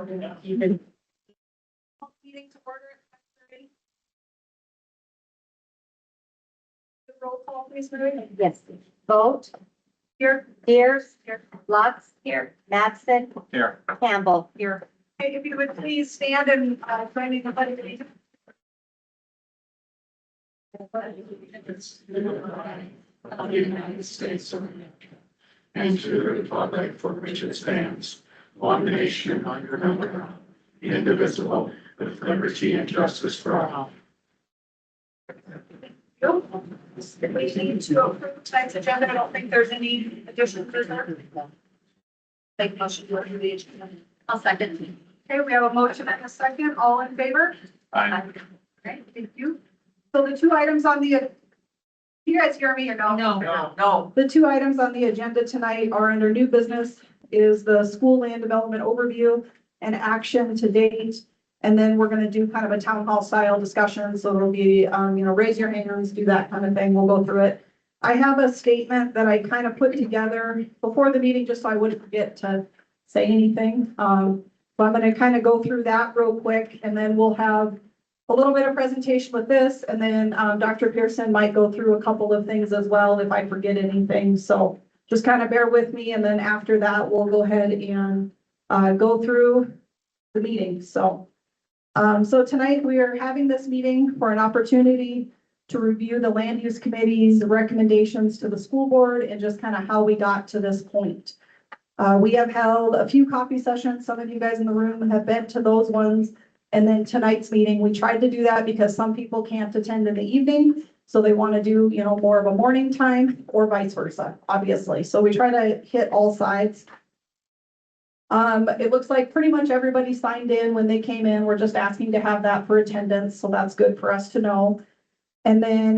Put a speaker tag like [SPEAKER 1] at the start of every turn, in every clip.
[SPEAKER 1] Meeting to order at 10:30. Roll call, please, Mary.
[SPEAKER 2] Yes. Vote.
[SPEAKER 1] Here.
[SPEAKER 2] Deers. Here. Lutz. Here. Mattson.
[SPEAKER 3] Here.
[SPEAKER 2] Campbell. Here.
[SPEAKER 1] Okay, if you would please stand and join the pledge of allegiance.
[SPEAKER 3] Of the United States of America, and to the republic for which it stands, one nation under God, indivisible, with liberty and justice for all.
[SPEAKER 1] We need to approve tonight's agenda. I don't think there's any additions or there. Make motion to approve the agenda.
[SPEAKER 2] I'll second.
[SPEAKER 1] Okay, we have a motion and a second. All in favor?
[SPEAKER 3] Aye.
[SPEAKER 1] Okay, thank you. So the two items on the, you guys hear me or no?
[SPEAKER 3] No.
[SPEAKER 1] The two items on the agenda tonight are under new business is the school land development overview and action to date. And then we're gonna do kind of a town hall style discussion. So it'll be, raise your hands, do that kind of thing. We'll go through it. I have a statement that I kind of put together before the meeting, just so I wouldn't forget to say anything. So I'm gonna kind of go through that real quick, and then we'll have a little bit of presentation with this, and then Dr. Pearson might go through a couple of things as well if I forget anything. So just kind of bear with me, and then after that, we'll go ahead and go through the meeting. So tonight we are having this meeting for an opportunity to review the land use committee's recommendations to the school board and just kind of how we got to this point. We have held a few coffee sessions. Some of you guys in the room have been to those ones. And then tonight's meeting, we tried to do that because some people can't attend in the evening. So they want to do, more of a morning time or vice versa, obviously. So we try to hit all sides. It looks like pretty much everybody signed in when they came in. We're just asking to have that for attendance. So that's good for us to know. And then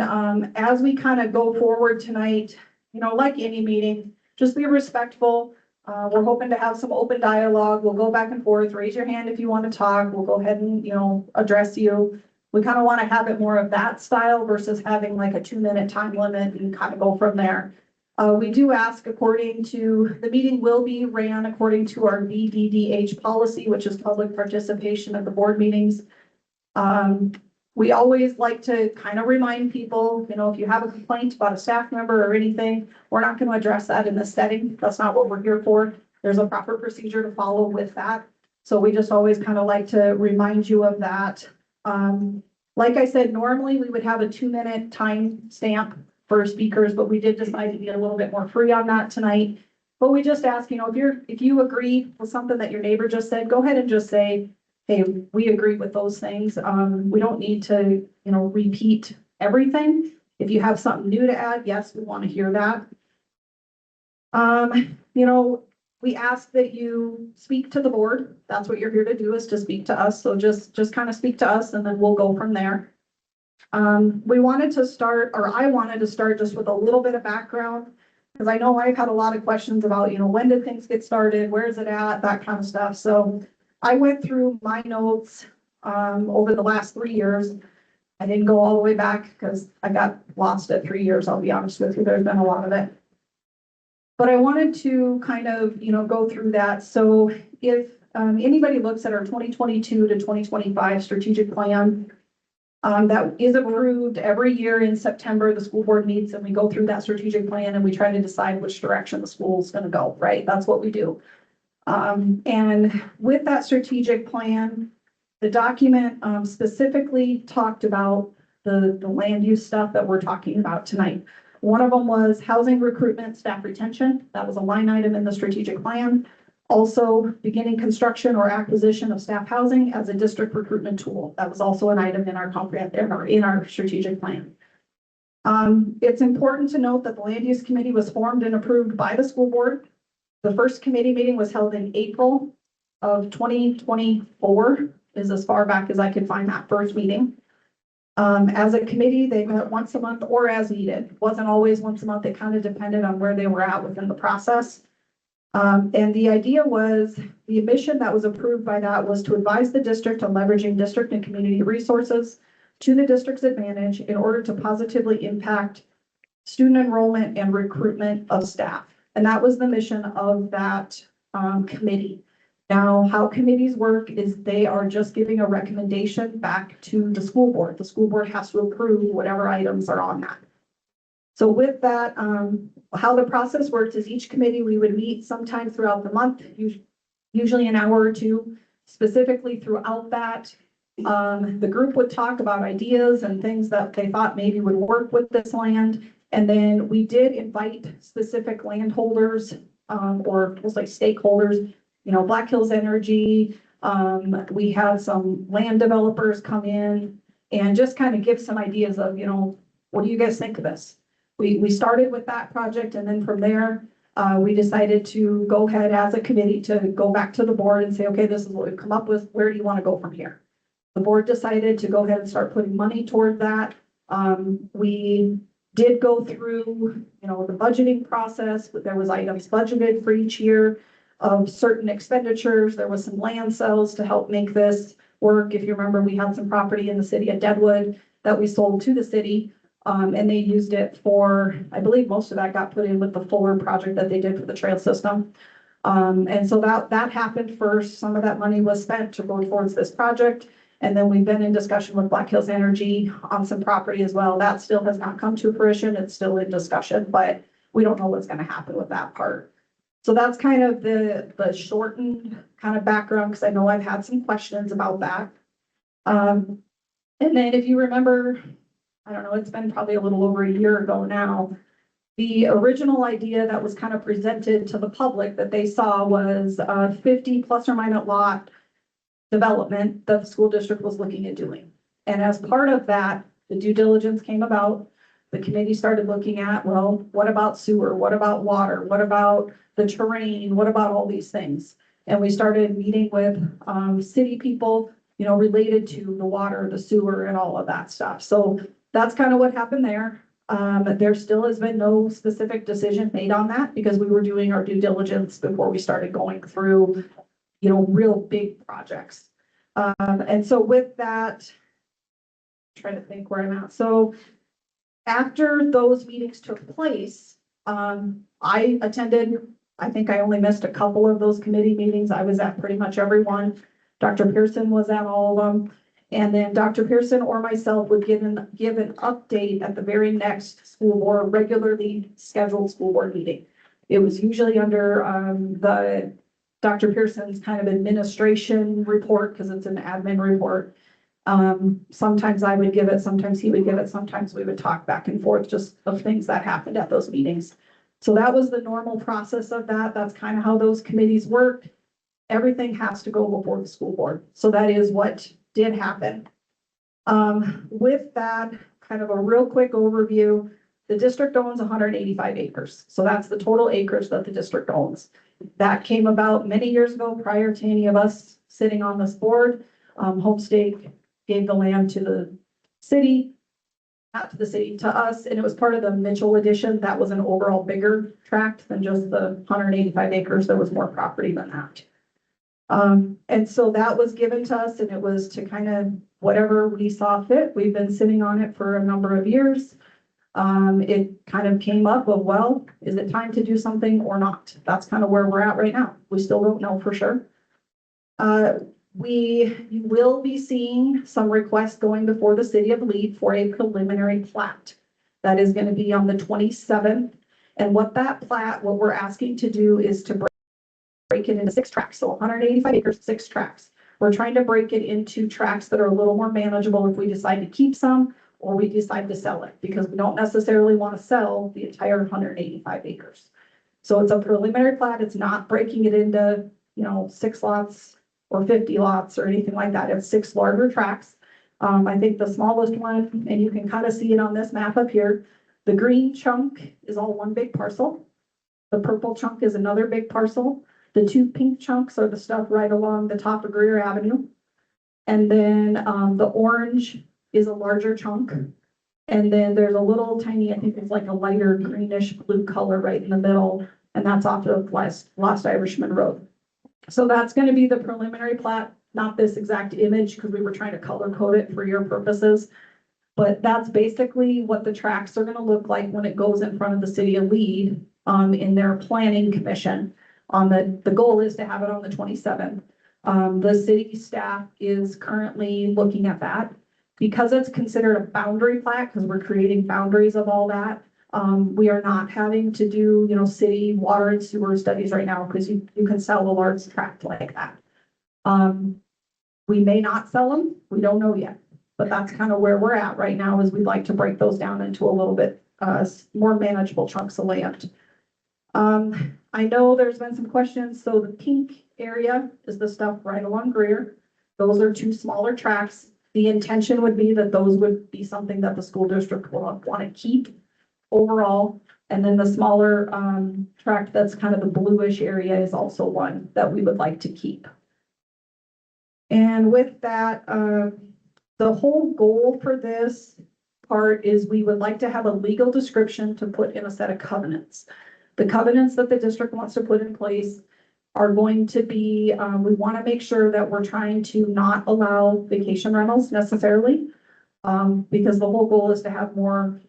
[SPEAKER 1] as we kind of go forward tonight, like any meeting, just be respectful. We're hoping to have some open dialogue. We'll go back and forth. Raise your hand if you want to talk. We'll go ahead and, address you. We kind of want to have it more of that style versus having like a 2-minute time limit and kind of go from there. We do ask according to, the meeting will be ran according to our BDDH policy, which is public participation at the board meetings. We always like to kind of remind people, if you have a complaint about a staff member or anything, we're not going to address that in this setting. That's not what we're here for. There's a proper procedure to follow with that. So we just always kind of like to remind you of that. Like I said, normally we would have a 2-minute time stamp for speakers, but we did decide to be a little bit more free on that tonight. But we just ask, if you agree with something that your neighbor just said, go ahead and just say, hey, we agree with those things. We don't need to, repeat everything. If you have something new to add, yes, we want to hear that. We ask that you speak to the board. That's what you're here to do, is to speak to us. So just kind of speak to us, and then we'll go from there. I wanted to start just with a little bit of background, because I know I've had a lot of questions about, when did things get started? Where is it at? That kind of stuff. So I went through my notes over the last 3 years. I didn't go all the way back because I got lost at 3 years. I'll be honest with you. There's been a lot of it. But I wanted to kind of, go through that. So if anybody looks at our 2022 to 2025 strategic plan, that is approved every year in September, the school board meets and we go through that strategic plan and we try to decide which direction the school is going to go, right? That's what we do. And with that strategic plan, the document specifically talked about the land use stuff that we're talking about tonight. One of them was housing recruitment, staff retention. That was a line item in the strategic plan. Also, beginning construction or acquisition of staff housing as a district recruitment tool. That was also an item in our strategic plan. It's important to note that the land use committee was formed and approved by the school board. The first committee meeting was held in April of 2024, is as far back as I could find that first meeting. As a committee, they met once a month or as needed. It wasn't always once a month. It kind of depended on where they were at within the process. And the idea was, the mission that was approved by that was to advise the district on leveraging district and community resources to the district's advantage in order to positively impact student enrollment and recruitment of staff. And that was the mission of that committee. Now, how committees work is they are just giving a recommendation back to the school board. The school board has to approve whatever items are on that. So with that, how the process works is each committee, we would meet sometime throughout the month, usually an hour or two. Specifically throughout that, the group would talk about ideas and things that they thought maybe would work with this land. And then we did invite specific landholders, or we'll say stakeholders, Black Hills Energy. We had some land developers come in and just kind of give some ideas of, what do you guys think of this? We started with that project, and then from there, we decided to go ahead as a committee to go back to the board and say, okay, this is what we've come up with. Where do you want to go from here? The board decided to go ahead and start putting money toward that. We did go through, the budgeting process, but there was items budgeted for each year of certain expenditures. There was some land sales to help make this work. If you remember, we had some property in the city of Deadwood that we sold to the city. And they used it for, I believe most of that got put in with the Fuller project that they did for the trail system. And so that happened first. Some of that money was spent to go towards this project. And then we've been in discussion with Black Hills Energy on some property as well. That still has not come to fruition. It's still in discussion, but we don't know what's going to happen with that part. So that's kind of the shortened kind of background, because I know I've had some questions about that. And then if you remember, I don't know, it's been probably a little over a year ago now. The original idea that was kind of presented to the public that they saw was a 50 plus or minus lot development that the school district was looking at doing. And as part of that, the due diligence came about. The committee started looking at, well, what about sewer? What about water? What about the terrain? What about all these things? And we started meeting with city people, related to the water, the sewer, and all of that stuff. So that's kind of what happened there. There still has been no specific decision made on that because we were doing our due diligence before we started going through, real big projects. And so with that, I'm trying to think where I'm at. So after those meetings took place, I attended, I think I only missed a couple of those committee meetings. I was at pretty much every one. Dr. Pearson was at all of them. And then Dr. Pearson or myself would give an update at the very next school board, regularly scheduled school board meeting. It was usually under the Dr. Pearson's kind of administration report, because it's an admin report. Sometimes I would give it, sometimes he would give it, sometimes we would talk back and forth just of things that happened at those meetings. So that was the normal process of that. That's kind of how those committees work. Everything has to go before the school board. So that is what did happen. With that, kind of a real quick overview, the district owns 185 acres. So that's the total acres that the district owns. That came about many years ago prior to any of us sitting on this board. Homestake gave the land to the city, not to the city, to us, and it was part of the Mitchell edition. That was an overall bigger tract than just the 185 acres. There was more property than that. And so that was given to us, and it was to kind of whatever we saw fit. We've been sitting on it for a number of years. It kind of came up of, well, is it time to do something or not? That's kind of where we're at right now. We still don't know for sure. You will be seeing some requests going before the city of Lead for a preliminary plat. That is going to be on the 27th. And what we're asking to do is to break it into 6 tracts. So 185 acres, 6 tracts. We're trying to break it into tracts that are a little more manageable if we decide to keep some or we decide to sell it, because we don't necessarily want to sell the entire 185 acres. So it's a preliminary plat. It's not breaking it into, 6 lots or 50 lots or anything like that. It's 6 larger tracts. I think the smallest one, and you can kind of see it on this map up here, the green chunk is all one big parcel. The purple chunk is another big parcel. The 2 pink chunks are the stuff right along the top of Greer Avenue. And then the orange is a larger chunk. And then there's a little tiny, I think it's like a lighter greenish blue color right in the middle. And that's off of Lost Irishman Road. So that's going to be the preliminary plat, not this exact image, because we were trying to color code it for your purposes. But that's basically what the tracts are going to look like when it goes in front of the city of Lead in their planning commission. on the goal is to have it on the 27th. The city staff is currently looking at that. Because it's considered a boundary plat, because we're creating boundaries of all that, we are not having to do, city water and sewer studies right now, because you can sell a large tract like that. We may not sell them, we don't know yet, but that's kind of where we're at right now, is we'd like to break those down into a little bit, more manageable chunks of land. I know there's been some questions, so the pink area is the stuff right along Greer. Those are two smaller tracts. The intention would be that those would be something that the school district will want to keep overall. And then the smaller tract that's kind of the bluish area is also one that we would like to keep. And with that, the whole goal for this part is we would like to have a legal description to put in a set of covenants. The covenants that the district wants to put in place are going to be, we want to make sure that we're trying to not allow vacation rentals necessarily, because the whole goal is to have more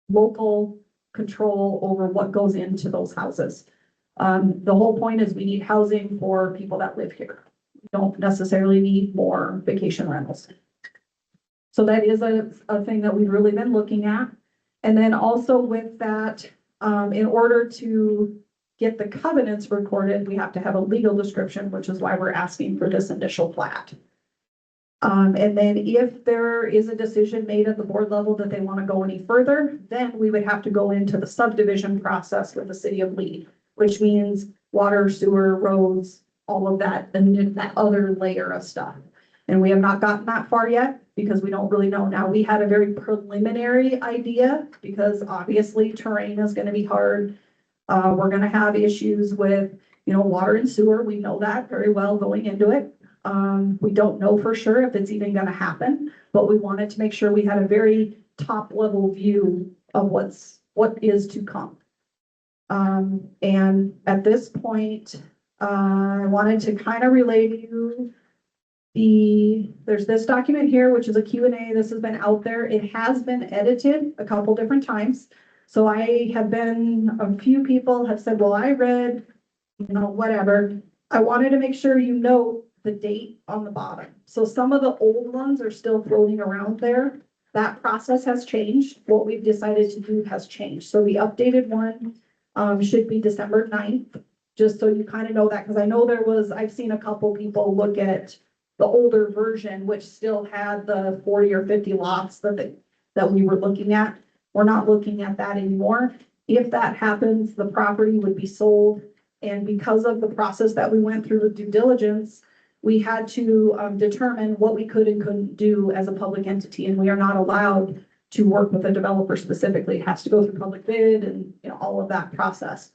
[SPEAKER 1] local control over what goes into those houses. The whole point is we need housing for people that live here. We don't necessarily need more vacation rentals. So that is a thing that we've really been looking at. And then also with that, in order to get the covenants recorded, we have to have a legal description, which is why we're asking for this initial plat. And then if there is a decision made at the board level that they want to go any further, then we would have to go into the subdivision process with the city of Lead, which means water, sewer, roads, all of that, and that other layer of stuff. And we have not gotten that far yet because we don't really know. Now, we had a very preliminary idea because obviously terrain is going to be hard. We're going to have issues with, water and sewer. We know that very well going into it. We don't know for sure if it's even going to happen, but we wanted to make sure we had a very top level view of what is to come. And at this point, I wanted to kind of relay to you there's this document here, which is a Q&A. This has been out there. It has been edited a couple different times. So a few people have said, well, I read, whatever. I wanted to make sure you know the date on the bottom. So some of the old ones are still floating around there. That process has changed. What we've decided to do has changed. So the updated one should be December 9th, just so you kind of know that, because I know I've seen a couple people look at the older version, which still had the 40 or 50 lots that we were looking at. We're not looking at that anymore. If that happens, the property would be sold. And because of the process that we went through with due diligence, we had to determine what we could and couldn't do as a public entity. And we are not allowed to work with a developer specifically. It has to go through public bid and all of that process.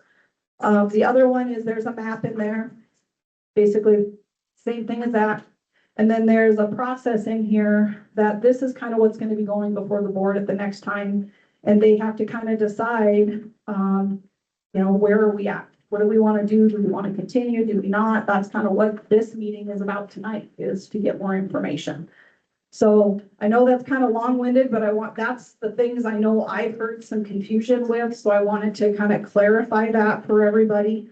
[SPEAKER 1] The other one is there's a map in there. Basically, same thing as that. And then there's a process in here that this is kind of what's going to be going before the board at the next time. And they have to kind of decide, where are we at? What do we want to do? Do we want to continue? Do we not? That's kind of what this meeting is about tonight, is to get more information. So I know that's kind of long-winded, but that's the things I know I've heard some confusion with. So I wanted to kind of clarify that for everybody.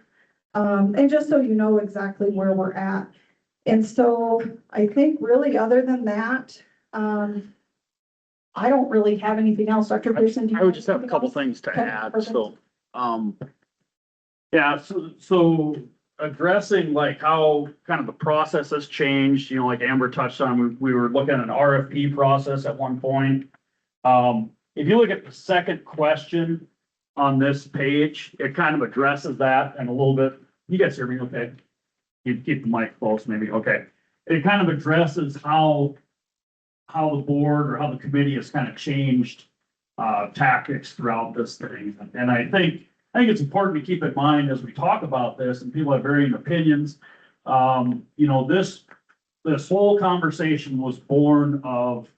[SPEAKER 1] And just so you know exactly where we're at. And so I think really other than that, I don't really have anything else. Dr. Pearson, do you
[SPEAKER 4] I would just have a
[SPEAKER 1] anything
[SPEAKER 4] couple
[SPEAKER 1] else?
[SPEAKER 4] things to
[SPEAKER 1] Okay,
[SPEAKER 4] add,
[SPEAKER 1] perfect.
[SPEAKER 4] so, yeah, so addressing like how kind of the process has changed, like Amber touched on, we were looking at an RFP process at one point. If you look at the second question on this page, it kind of addresses that and a little bit, you guys hear me okay? You keep the mic close maybe, okay. It kind of addresses how the board or how the committee has kind of changed tactics throughout this thing. And I think it's important to keep in mind as we talk about this, and people have varying opinions. This whole conversation was born of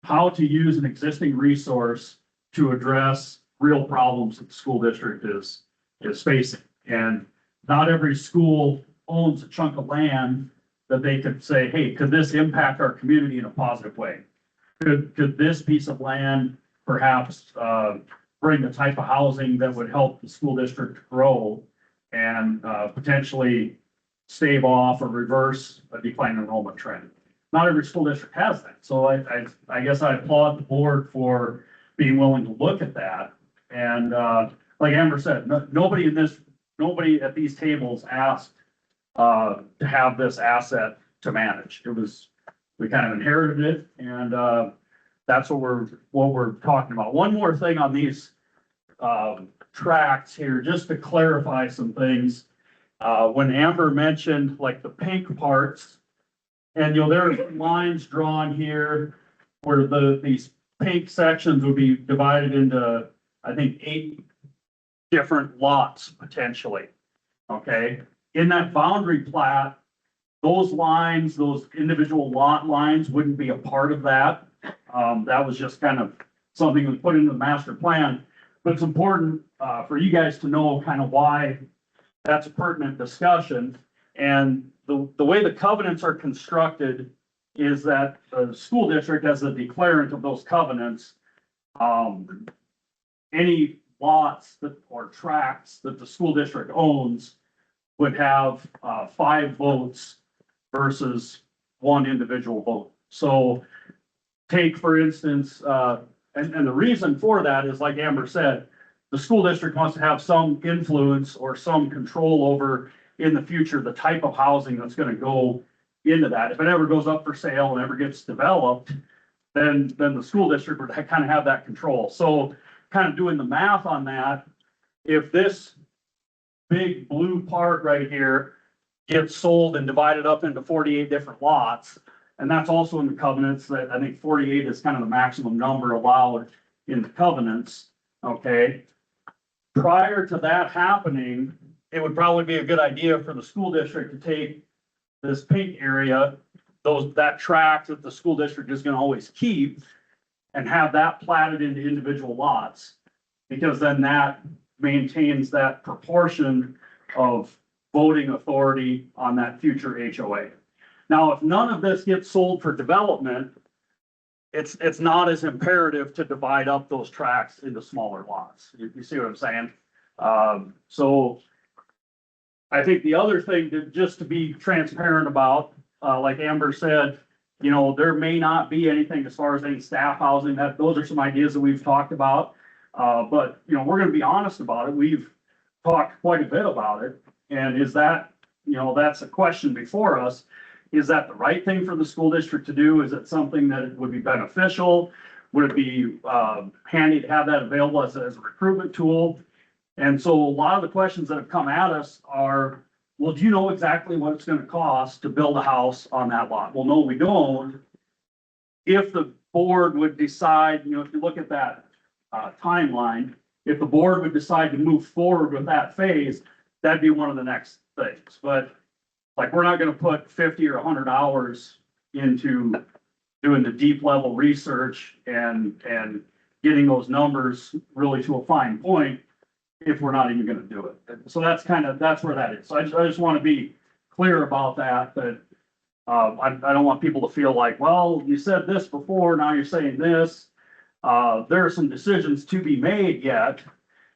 [SPEAKER 4] how to use an existing resource to address real problems that the school district is facing. And not every school owns a chunk of land that they could say, hey, could this impact our community in a positive way? Could this piece of land perhaps bring the type of housing that would help the school district grow? and potentially stave off or reverse a declining enrollment trend. Not every school district has that, so I guess I applaud the board for being willing to look at that. And like Amber said, nobody at these tables asked to have this asset to manage. We kind of inherited it, and that's what we're talking about. One more thing on these tracks here, just to clarify some things. When Amber mentioned like the pink parts, and there are lines drawn here where these pink sections would be divided into, I think, 8 different lots potentially. Okay, in that boundary plat, those lines, those individual lot lines wouldn't be a part of that. That was just kind of something that was put into the master plan. But it's important for you guys to know kind of why that's a pertinent discussion. And the way the covenants are constructed is that the school district, as a declarant of those covenants, any lots or tracts that the school district owns would have 5 votes versus 1 individual vote. So take, for instance, and the reason for that is, like Amber said, the school district wants to have some influence or some control over, in the future, the type of housing that's gonna go into that. If it ever goes up for sale and ever gets developed, then the school district would kind of have that control. So kind of doing the math on that, if this big blue part right here gets sold and divided up into 48 different lots, and that's also in the covenants, that I think 48 is kind of the maximum number allowed in the covenants, okay? Prior to that happening, it would probably be a good idea for the school district to take this pink area, that tract that the school district is gonna always keep, and have that platted into individual lots, because then that maintains that proportion of voting authority on that future HOA. Now, if none of this gets sold for development, it's not as imperative to divide up those tracts into smaller lots. You see what I'm saying? So I think the other thing just to be transparent about, like Amber said, there may not be anything as far as any staff housing. Those are some ideas that we've talked about. But we're gonna be honest about it. We've talked quite a bit about it. And is that, that's a question before us. Is that the right thing for the school district to do? Is it something that would be beneficial? Would it be handy to have that available as a recruitment tool? And so a lot of the questions that have come at us are, well, do you know exactly what it's gonna cost to build a house on that lot? Well, no, we don't. If the board would decide, if you look at that timeline, if the board would decide to move forward with that phase, that'd be one of the next things. But like, we're not gonna put 50 or 100 hours into doing the deep level research and getting those numbers really to a fine point if we're not even gonna do it. So that's where that is. So I just want to be clear about that, I don't want people to feel like, well, you said this before, now you're saying this. There are some decisions to be made yet.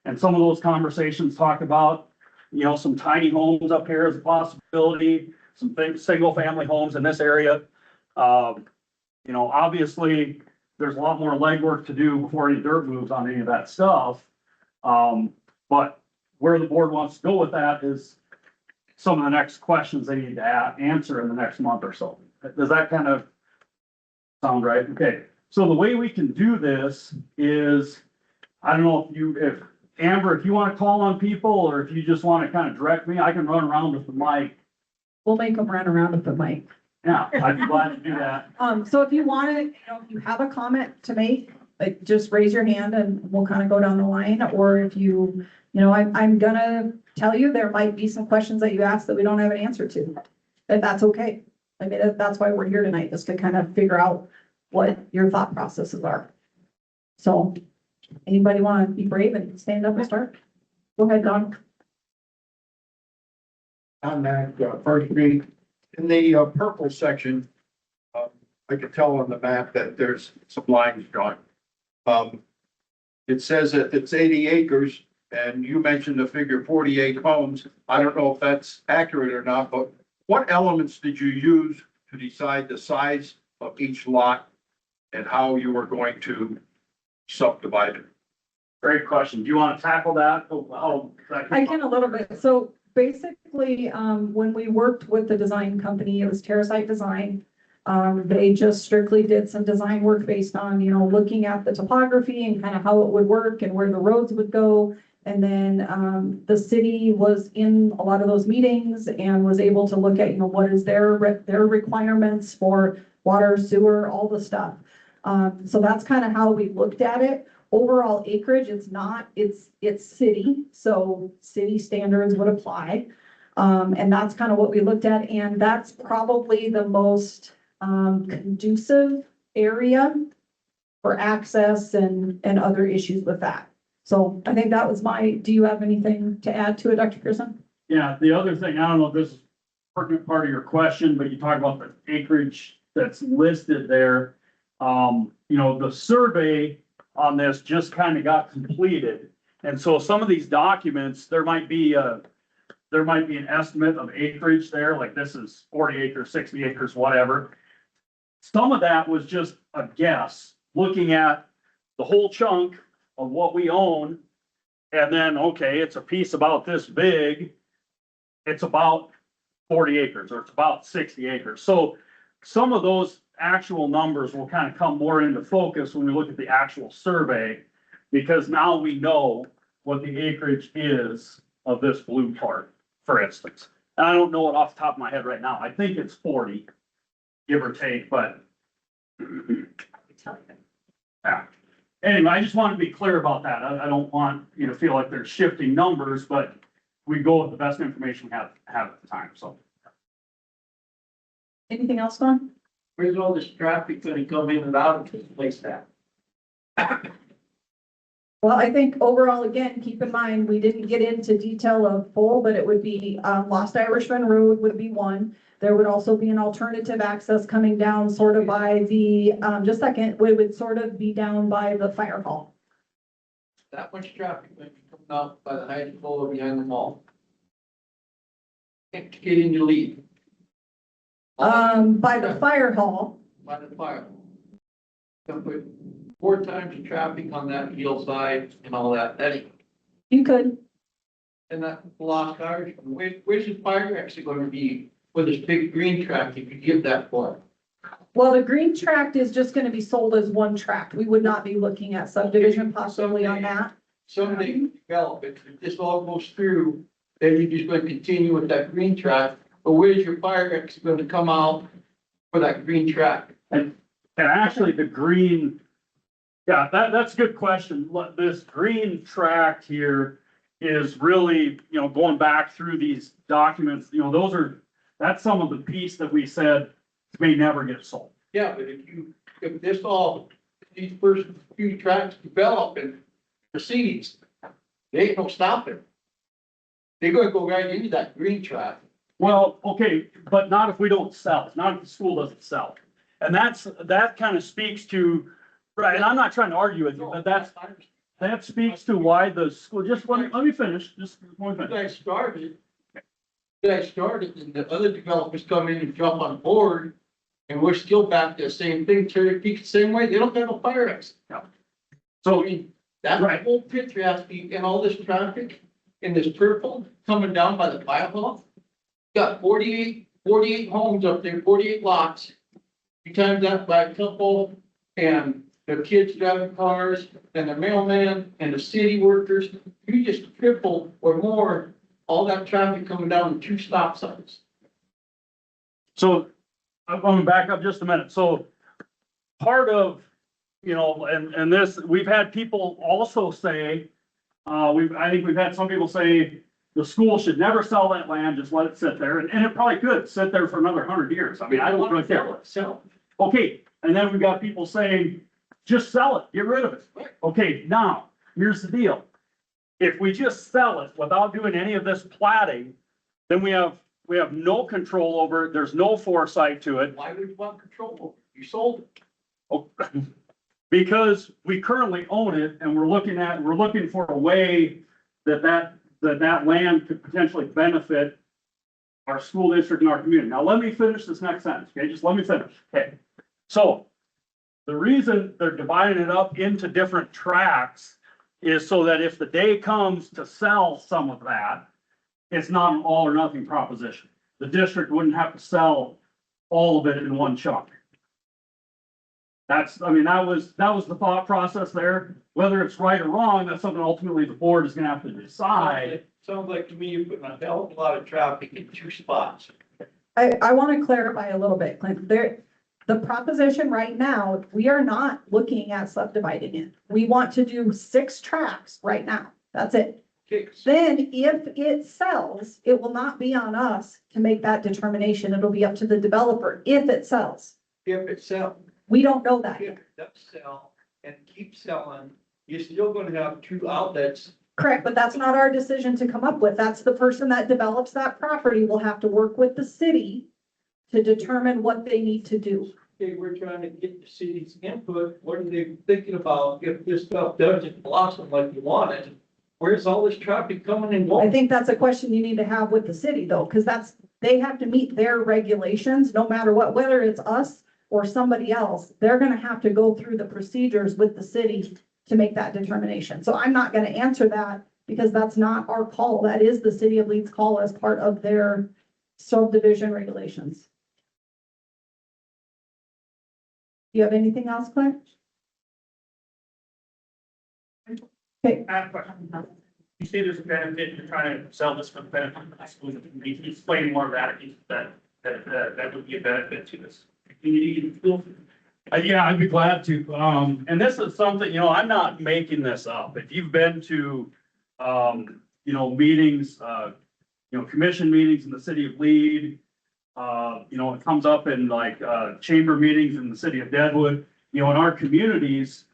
[SPEAKER 4] And some of those conversations talk about, some tiny homes up here as a possibility, some big single family homes in this area. Obviously there's a lot more legwork to do before any dirt moves on any of that stuff. But where the board wants to go with that is some of the next questions they need to answer in the next month or so. Does that kind of sound right? Okay. So the way we can do this is, I don't know if Amber, if you want to call on people, or if you just want to kind of direct me, I can run around with the mic.
[SPEAKER 1] We'll make them run around with the mic.
[SPEAKER 4] Yeah, I'd be glad to do that.
[SPEAKER 1] So if you want to, if you have a comment to make, like, just raise your hand and we'll kind of go down the line. Or if I'm gonna tell you, there might be some questions that you ask that we don't have an answer to. If that's okay. I mean, that's why we're here tonight, just to kind of figure out what your thought processes are. So anybody want to be brave and stand up and start? Go ahead, Don.
[SPEAKER 5] On that first street, in the purple section, I could tell on the map that there's some lines drawn. It says that it's 80 acres, and you mentioned the figure 48 homes. I don't know if that's accurate or not, but what elements did you use to decide the size of each lot and how you were going to subdivide it?
[SPEAKER 4] Great question. Do you want to tackle that?
[SPEAKER 1] I can a little bit. So basically, when we worked with the design company, it was Terrasite Design. They just strictly did some design work based on, looking at the topography and kind of how it would work and where the roads would go. And then, the city was in a lot of those meetings and was able to look at, what is their requirements for water, sewer, all the stuff. So that's kind of how we looked at it. Overall acreage, it's city, so city standards would apply. And that's kind of what we looked at, and that's probably the most conducive area for access and other issues with that. So I think that was do you have anything to add to it, Dr. Pearson?
[SPEAKER 4] Yeah, the other thing, I don't know if this is pertinent part of your question, but you talk about the acreage that's listed there. The survey on this just kind of got completed. And so some of these documents, there might be an estimate of acreage there, like this is 40 acres, 60 acres, whatever. Some of that was just a guess, looking at the whole chunk of what we own. And then, okay, it's a piece about this big. It's about 40 acres, or it's about 60 acres. So some of those actual numbers will kind of come more into focus when we look at the actual survey, because now we know what the acreage is of this blue part, for instance. And I don't know it off the top of my head right now. I think it's 40, give or take, but yeah. Anyway, I just want to be clear about that. I don't want you to feel like there's shifting numbers, but we go with the best information we have at the time, so.
[SPEAKER 1] Anything else, Don?
[SPEAKER 6] Where's all this traffic gonna come in and out of this place at?
[SPEAKER 1] Well, I think overall, again, keep in mind, we didn't get into detail of full, but it would be, Lost Irishman Road would be one. There would also be an alternative access coming down sort of by the, it would sort of be down by the fire hall.
[SPEAKER 6] That much traffic might be coming out by the high school or behind the mall. Can't get in your lead.
[SPEAKER 1] By the fire hall.
[SPEAKER 6] By the fire. Gonna put 4 times the traffic on that hillside and all that,
[SPEAKER 1] You could.
[SPEAKER 6] and that Lost Irish, where's the fire actually gonna be with this big green tract if you give that for?
[SPEAKER 1] Well, the green tract is just gonna be sold as one tract. We would not be looking at subdivision possibly on that.
[SPEAKER 6] Someday develop it, if this all goes through, then you're just gonna continue with that green tract, but where's your fire exit gonna come out for that green tract?
[SPEAKER 4] And actually the green, yeah, that's a good question. This green tract here is really, going back through these documents, that's some of the piece that we said may never get sold.
[SPEAKER 6] Yeah, but if these first few tracts develop and proceeds, there ain't no stopping. They're gonna go right into that green tract.
[SPEAKER 4] Well, okay, but not if we don't sell it, not if the school doesn't sell it. And that kind of speaks to, right, and I'm not trying to argue with you, but that speaks to why the school, let me finish, just one
[SPEAKER 6] You
[SPEAKER 4] minute.
[SPEAKER 6] guys started, and the other developers come in and jump on board, and we're still back to the same thing, Cherry Peak the same way, they don't have a fire exit. So, I
[SPEAKER 4] So,
[SPEAKER 6] mean, that
[SPEAKER 4] Right.
[SPEAKER 6] whole picture has to be, and all this traffic in this purple coming down by the fire hall. Got 48 homes up there, 48 lots. You times that by a couple, and the kids driving cars, and the mailman, and the city workers, you just triple or more all that traffic coming down 2 stop signs.
[SPEAKER 4] so I'm going to back up just a minute. So part of, and this, we've had people also say, I think we've had some people say the school should never sell that land, just let it sit there. And it probably could sit there for another 100 years. I mean, I don't really care.
[SPEAKER 6] Sell
[SPEAKER 4] Okay, and then we've got people saying, just sell it, get rid of it. Okay, now, here's the deal. If we just sell it without doing any of this platting, then we have no control over it, there's no foresight to it.
[SPEAKER 6] Why would you want control over it? You sold it.
[SPEAKER 4] Oh, because we currently own it and we're looking for a way that land could potentially benefit our school district and our community. Now, let me finish this next sentence, okay? Just let me finish, okay? So the reason they're dividing it up into different tracts is so that if the day comes to sell some of that, it's not an all or nothing proposition. The district wouldn't have to sell all of it in one chunk. That's, I mean, that was the thought process there. Whether it's right or wrong, that's something ultimately the board is gonna have to decide.
[SPEAKER 6] Sounds like to me you're putting a hell of a lot of traffic in two spots.
[SPEAKER 1] I want to clarify a little bit, Clint. The proposition right now, we are not looking at subdividing it. We want to do 6 tracks right now. That's it.
[SPEAKER 6] Okay,
[SPEAKER 1] Then if it sells, it will not be on us to make that determination. It'll be up to the developer if it sells.
[SPEAKER 6] if it sells,
[SPEAKER 1] We don't know that
[SPEAKER 6] if
[SPEAKER 1] yet.
[SPEAKER 6] it does sell and keep selling, you're still gonna have 2 outlets.
[SPEAKER 1] Correct, but that's not our decision to come up with. That's the person that develops that property will have to work with the city to determine what they need to do.
[SPEAKER 6] Okay, we're trying to get the city's input. What are they thinking about if this stuff doesn't blossom like you want it? Where's all this traffic coming and
[SPEAKER 1] I
[SPEAKER 6] going?
[SPEAKER 1] think that's a question you need to have with the city though, because they have to meet their regulations, no matter what, whether it's us or somebody else, they're gonna have to go through the procedures with the city to make that determination. So I'm not gonna answer that because that's not our call. That is the city of Leeds' call as part of their subdivision regulations. Do you have anything else, Clint? Okay,
[SPEAKER 7] I have a question. You say there's a benefit, you're trying to sell this for the benefit of the schools. Can you explain more of that would be a benefit to this community and school?
[SPEAKER 4] Yeah, I'd be glad to. And this is something, I'm not making this up. If you've been to, meetings, commission meetings in the city of Lead, it comes up in like, chamber meetings in the city of Deadwood, in our communities,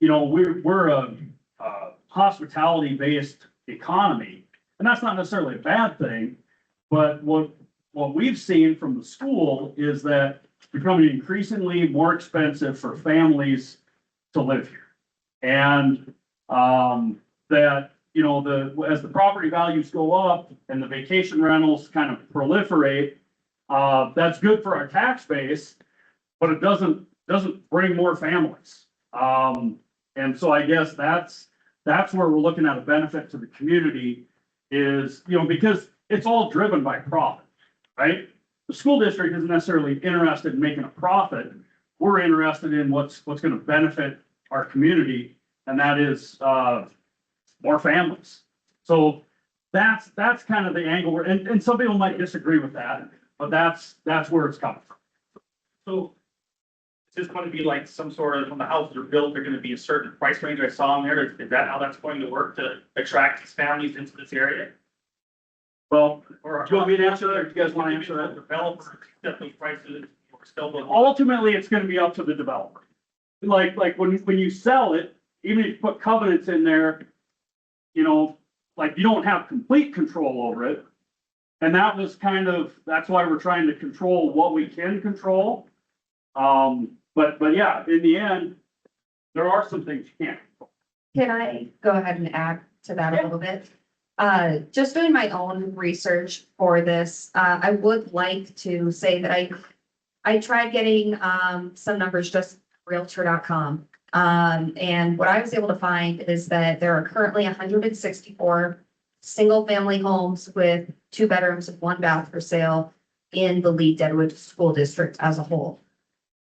[SPEAKER 4] we're a hospitality-based economy, and that's not necessarily a bad thing. But what we've seen from the school is that it's becoming increasingly more expensive for families to live here. And that, as the property values go up and the vacation rentals kind of proliferate, that's good for our tax base, but it doesn't bring more families. And so I guess that's where we're looking at a benefit to the community is, because it's all driven by profit, right? The school district isn't necessarily interested in making a profit. We're interested in what's going to benefit our community, and that is more families. So that's kind of the angle and some people might disagree with that, but that's where it's coming from.
[SPEAKER 7] So is this going to be like some sort of, when the houses are built, they're going to be a certain price range I saw in there? Is that how that's going to work to attract these families into this area?
[SPEAKER 4] Well,
[SPEAKER 7] Or
[SPEAKER 4] do you want me to answer that, or do you guys want to answer that?
[SPEAKER 7] Developers set those prices or still building?
[SPEAKER 4] Ultimately, it's gonna be up to the developer. Like when you sell it, even if you put covenants in there, like you don't have complete control over it. And that's why we're trying to control what we can control. But yeah, in the end, there are some things you can't control.
[SPEAKER 2] Can I go ahead and add to that a little bit? Just doing my own research for this, I would like to say that I tried getting, some numbers, just realtor.com. And what I was able to find is that there are currently 164 single-family homes with 2 bedrooms and 1 bath for sale in the Lead-Deadwood School District as a whole.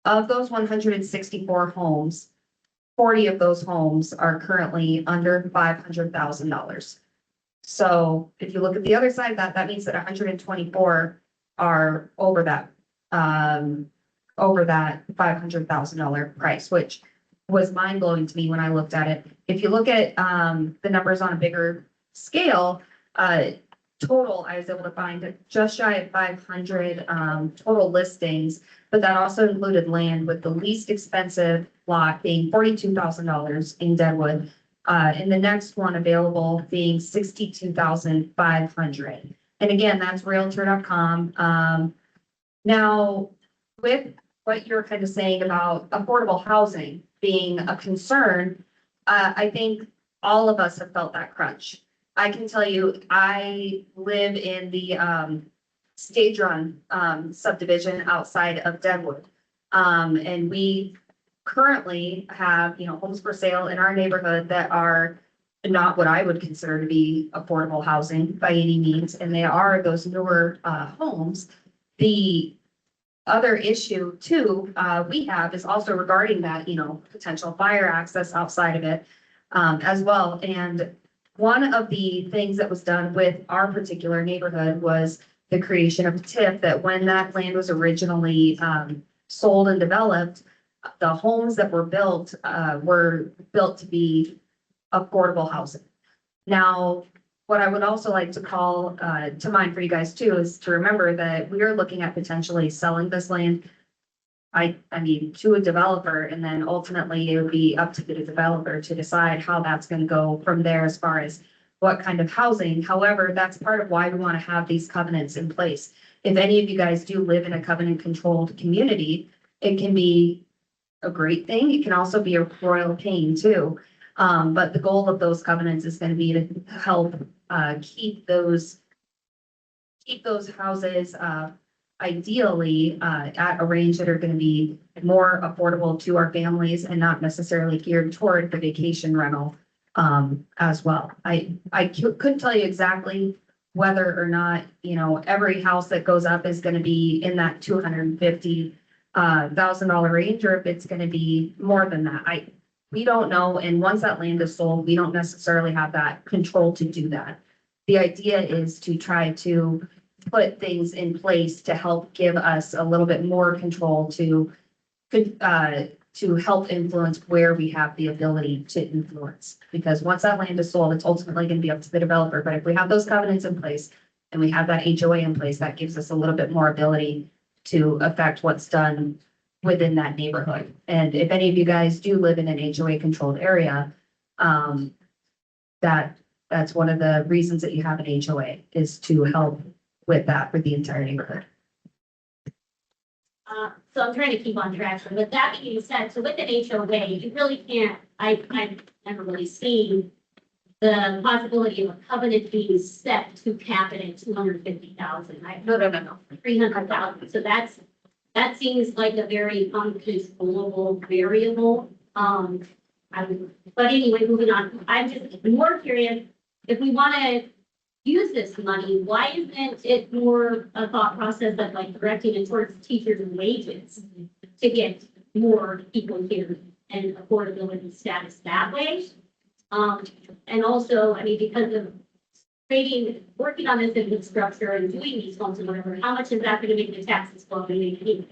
[SPEAKER 2] Of those 164 homes, 40 of those homes are currently under $500,000. So if you look at the other side of that, that means that 124 are over that $500,000 price, which was mind blowing to me when I looked at it. If you look at the numbers on a bigger scale, total, I was able to find just shy of 500 total listings, but that also included land, with the least expensive lot being $42,000 in Deadwood. And the next one available being $62,500. And again, that's realtor.com. Now, with what you're kind of saying about affordable housing being a concern, I think all of us have felt that crunch. I can tell you, I live in the Stage Run subdivision outside of Deadwood. And we currently have, homes for sale in our neighborhood that are not what I would consider to be affordable housing by any means, and they are those newer homes. The other issue too, we have is also regarding that, potential fire access outside of it as well. And one of the things that was done with our particular neighborhood was the creation of a TIF that when that land was originally sold and developed, the homes that were built to be affordable housing. Now, what I would also like to call to mind for you guys too is to remember that we are looking at potentially selling this land. I mean, to a developer, and then ultimately it would be up to the developer to decide how that's going to go from there as far as what kind of housing. However, that's part of why we want to have these covenants in place. If any of you guys do live in a covenant controlled community, it can be a great thing. It can also be a royal pain too. But the goal of those covenants is going to be to help keep those houses ideally at a range that are going to be more affordable to our families and not necessarily geared toward the vacation rental as well. I couldn't tell you exactly whether or not, every house that goes up is going to be in that $250,000 range, or if it's going to be more than that. We don't know. And once that land is sold, we don't necessarily have that control to do that. The idea is to try to put things in place to help give us a little bit more control to help influence where we have the ability to influence. Because once that land is sold, it's ultimately going to be up to the developer. But if we have those covenants in place and we have that HOA in place, that gives us a little bit more ability to affect what's done within that neighborhood. And if any of you guys do live in an HOA controlled area, that's one of the reasons that you have an HOA is to help with that for the entire neighborhood.
[SPEAKER 8] So I'm trying to keep on track, but that being said, so with an HOA, you really can't, I've never really seen the possibility of a covenant being set to cap it at 250,000.
[SPEAKER 2] No.
[SPEAKER 8] 300,000. So that seems like a very uncontrollable variable. But anyway, moving on. I'm just more curious if we want to use this money, why isn't it more a thought process of like directing it towards teachers and wages to get more people here and affordability status that way? And also, I mean, because of working on this infrastructure and doing these funds and whatever, how much is that going to make the taxes flow anyway?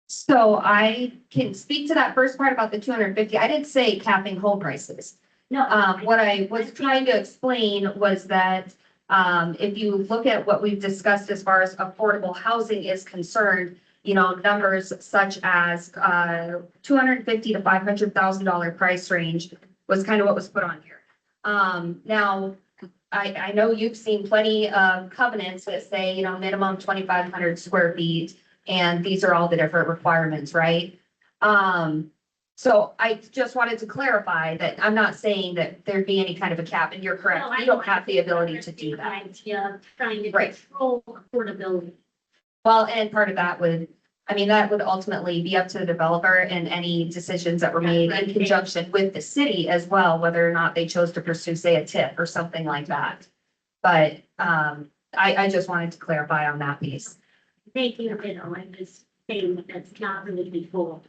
[SPEAKER 2] So I can speak to that first part about the 250. I didn't say capping home prices.
[SPEAKER 8] No.
[SPEAKER 2] What I was trying to explain was that if you look at what we've discussed as far as affordable housing is concerned, numbers such as $250,000 to $500,000 price range was kind of what was put on here. Now, I know you've seen plenty of covenants that say, minimum 2,500 square feet, and these are all the different requirements, right? So I just wanted to clarify that I'm not saying that there'd be any kind of a cap, and you're correct.
[SPEAKER 8] No,
[SPEAKER 2] you don't have the ability to do that.
[SPEAKER 8] Trying to
[SPEAKER 2] Right.
[SPEAKER 8] control affordability.
[SPEAKER 2] Well, and part of that would ultimately be up to the developer and any decisions that were made in conjunction with the city as well, whether or not they chose to pursue, say, a TIF or something like that. But I just wanted to clarify on that piece.
[SPEAKER 8] Making I'm just saying that's not really controlled.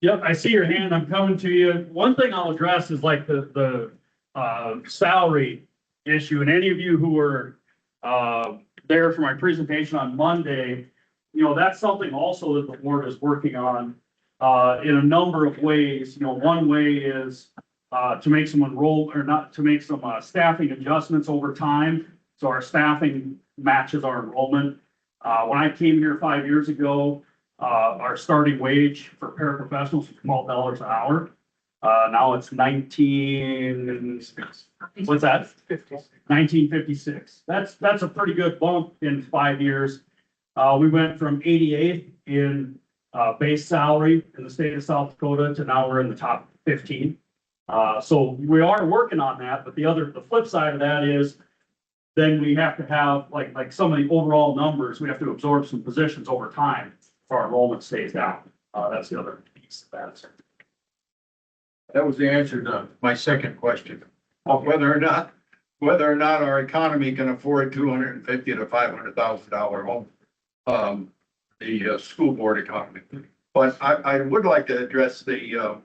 [SPEAKER 4] Yep, I see your hand. I'm coming to you. One thing I'll address is like the salary issue. And any of you who were there for my presentation on Monday, that's something also that the board is working on in a number of ways. One way is to make some staffing adjustments over time. So our staffing matches our enrollment. When I came here 5 years ago, our starting wage for paraprofessionals was $12 an hour. Now it's 1956. That's a pretty good bump in 5 years. We went from 88th in base salary in the state of South Dakota to now we're in the top 15. So we are working on that, but the flip side of that is then we have to have like some of the overall numbers, we have to absorb some positions over time if our enrollment stays down. That's the other piece of that.
[SPEAKER 5] That was the answer to my second question, of whether or not our economy can afford $250,000 to $500,000 home. The school board economy. But I would like to address the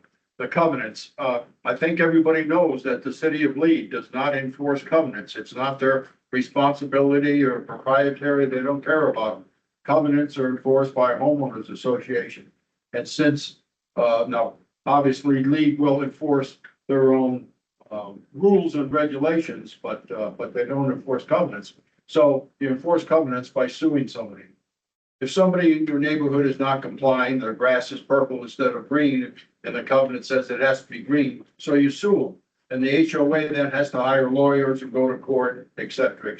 [SPEAKER 5] covenants. I think everybody knows that the city of Lead does not enforce covenants. It's not their responsibility or proprietary. They don't care about them. Covenants are enforced by a homeowners association. And since, now, obviously Lead will enforce their own rules and regulations, but they don't enforce covenants. So you enforce covenants by suing somebody. If somebody in your neighborhood is not complying, their grass is purple instead of green, and the covenant says it has to be green, so you sue them. And the HOA then has to hire lawyers and go to court, et cetera,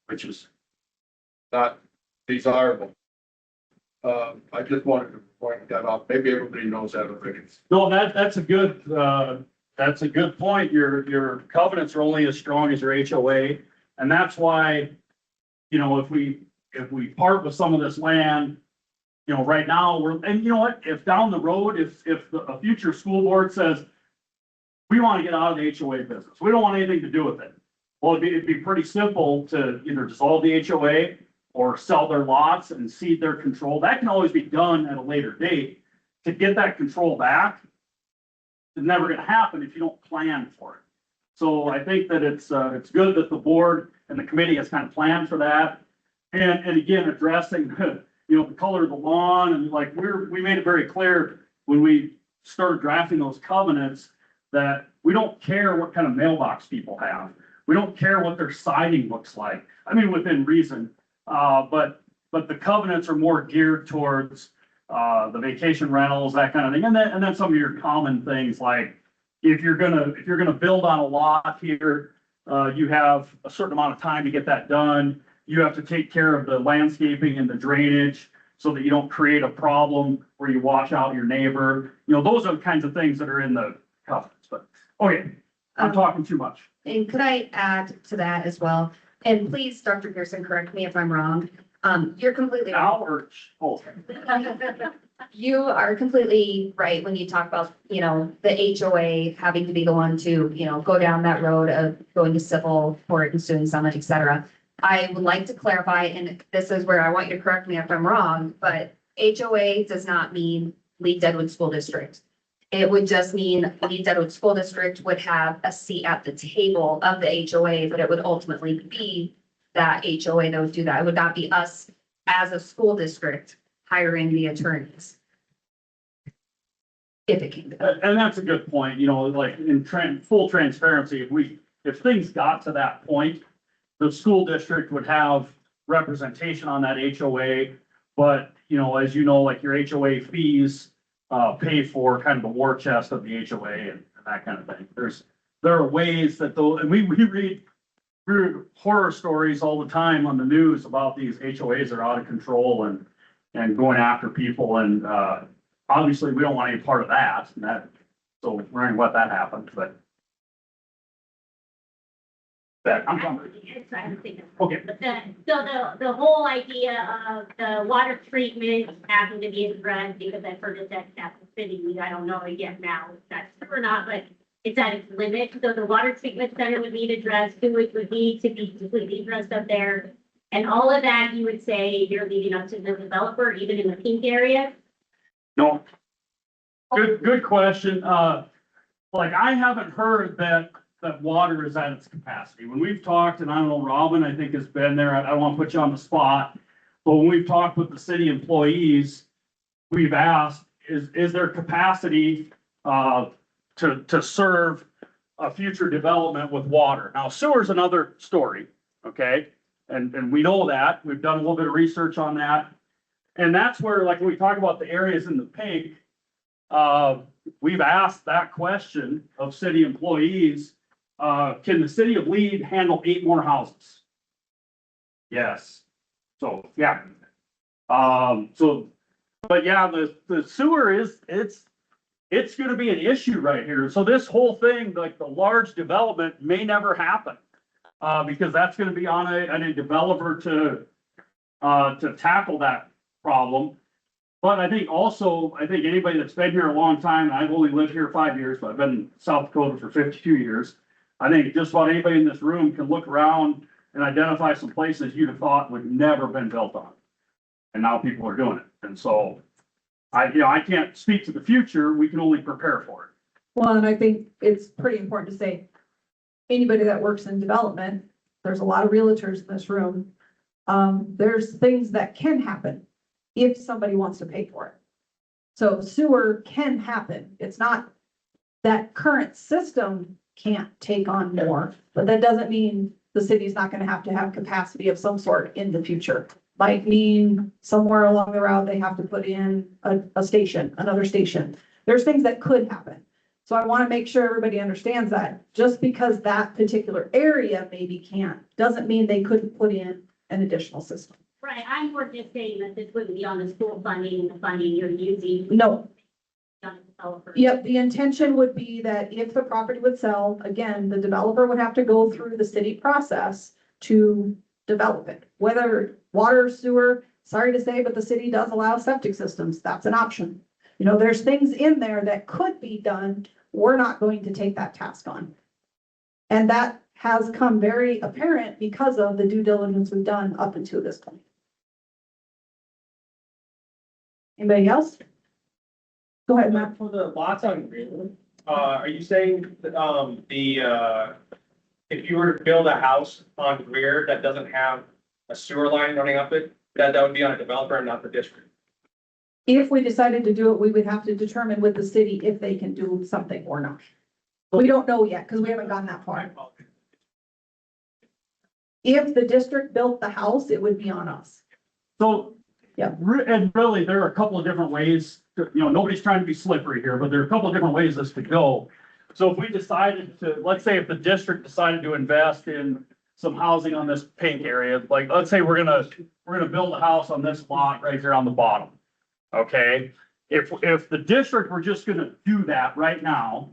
[SPEAKER 5] which is not desirable. I just wanted to point that out. Maybe everybody knows that already.
[SPEAKER 4] No, that's a good point. Your covenants are only as strong as your HOA. And that's why, you know, if we part with some of this land, you know, right now and you know what, if down the road, if a future school board says, we want to get out of the HOA business, we don't want anything to do with it. Well, it'd be pretty simple to either dissolve the HOA or sell their lots and cede their control. That can always be done at a later date. To get that control back, it's never going to happen if you don't plan for it. So I think that it's good that the board and the committee has kind of planned for that. And again, addressing, you know, the color of the lawn and like we made it very clear when we started drafting those covenants that we don't care what kind of mailbox people have. We don't care what their siding looks like. I mean, within reason. But the covenants are more geared towards the vacation rentals, that kind of thing. And then some of your common things like if you're gonna build on a lot here, you have a certain amount of time to get that done. You have to take care of the landscaping and the drainage so that you don't create a problem where you wash out your neighbor. You know, those are the kinds of things that are in the covenants, but, okay, I'm talking too much.
[SPEAKER 2] And could I add to that as well? And please, Dr. Pearson, correct me if I'm wrong. You're completely right. You are completely right when you talk about, you know, the HOA having to be the one to, you know, go down that road of going to civil court and suing someone, et cetera. I would like to clarify, and this is where I want you to correct me if I'm wrong, but HOA does not mean Lead-Deadwood School District. It would just mean Lead-Deadwood School District would have a seat at the table of the HOA, but it would ultimately be that HOA that would do that. It would not be us as a school district hiring the attorneys. If it came to that.
[SPEAKER 4] And that's a good point, you know, like in full transparency, if things got to that point, the school district would have representation on that HOA. But, you know, as you know, like your HOA fees pay for kind of the war chest of the HOA and that kind of thing. There are ways that and we read horror stories all the time on the news about these HOAs that are out of control and going after people. And obviously we don't want any part of that. So we're going to let that happen, but. I'm coming. Okay.
[SPEAKER 8] But the whole idea of the water treatment having to be addressed, because I've heard that at the city, I don't know again now if that's true or not, but it's at its limit. So the water treatment center would need addressed, sewage would need to be completely addressed up there. And all of that, you would say you're leaving up to the developer, even in the pink area?
[SPEAKER 4] No. Good question. Like I haven't heard that water is at its capacity. When we've talked, and I don't know, Robin, I think has been there, I don't want to put you on the spot, but when we've talked with the city employees, we've asked, is there capacity to serve a future development with water? Now, sewer's another story, okay? And we know that. We've done a little bit of research on that. And that's where, like, when we talk about the areas in the pink, we've asked that question of city employees. Can the city of Lead handle 8 more houses? Yes. So, yeah. So But yeah, the sewer it's gonna be an issue right here. So this whole thing, like the large development may never happen. Because that's gonna be on a developer to tackle that problem. But I think also, I think anybody that's been here a long time, and I've only lived here 5 years, but I've been in South Dakota for 52 years. I think just about anybody in this room can look around and identify some places you'd have thought would never been built on. And now people are doing it. And so I can't speak to the future. We can only prepare for it.
[SPEAKER 1] Well, and I think it's pretty important to say, anybody that works in development, there's a lot of realtors in this room. There's things that can happen if somebody wants to pay for it. So sewer can happen. It's not that current system can't take on more, but that doesn't mean the city's not gonna have to have capacity of some sort in the future. Might mean somewhere along the route, they have to put in a station, another station. There's things that could happen. So I want to make sure everybody understands that just because that particular area maybe can't, doesn't mean they couldn't put in an additional system.
[SPEAKER 8] Right, I'm more just saying that this wouldn't be on the school funding and the funding you're using.
[SPEAKER 1] No,
[SPEAKER 8] On the developer.
[SPEAKER 1] yep, the intention would be that if the property would sell, again, the developer would have to go through the city process to develop it. Whether water, sewer, sorry to say, but the city does allow septic systems. That's an option. You know, there's things in there that could be done. We're not going to take that task on. And that has come very apparent because of the due diligence we've done up until this point. Anybody else? Go ahead, Matt.
[SPEAKER 9] For the lots on Greenwood, are you saying that, if you were to build a house on Greer that doesn't have a sewer line running up it, that would be on a developer and not the district?
[SPEAKER 1] If we decided to do it, we would have to determine with the city if they can do something or not. We don't know yet because we haven't gone that far. If the district built the house, it would be on us.
[SPEAKER 4] So.
[SPEAKER 1] Yeah.
[SPEAKER 4] And really, there are a couple of different ways, nobody's trying to be slippery here, but there are a couple of different ways this could go. So if we decided to, let's say if the district decided to invest in some housing on this pink area, like, let's say we're gonna build a house on this lot right here on the bottom. Okay, if the district were just gonna do that right now,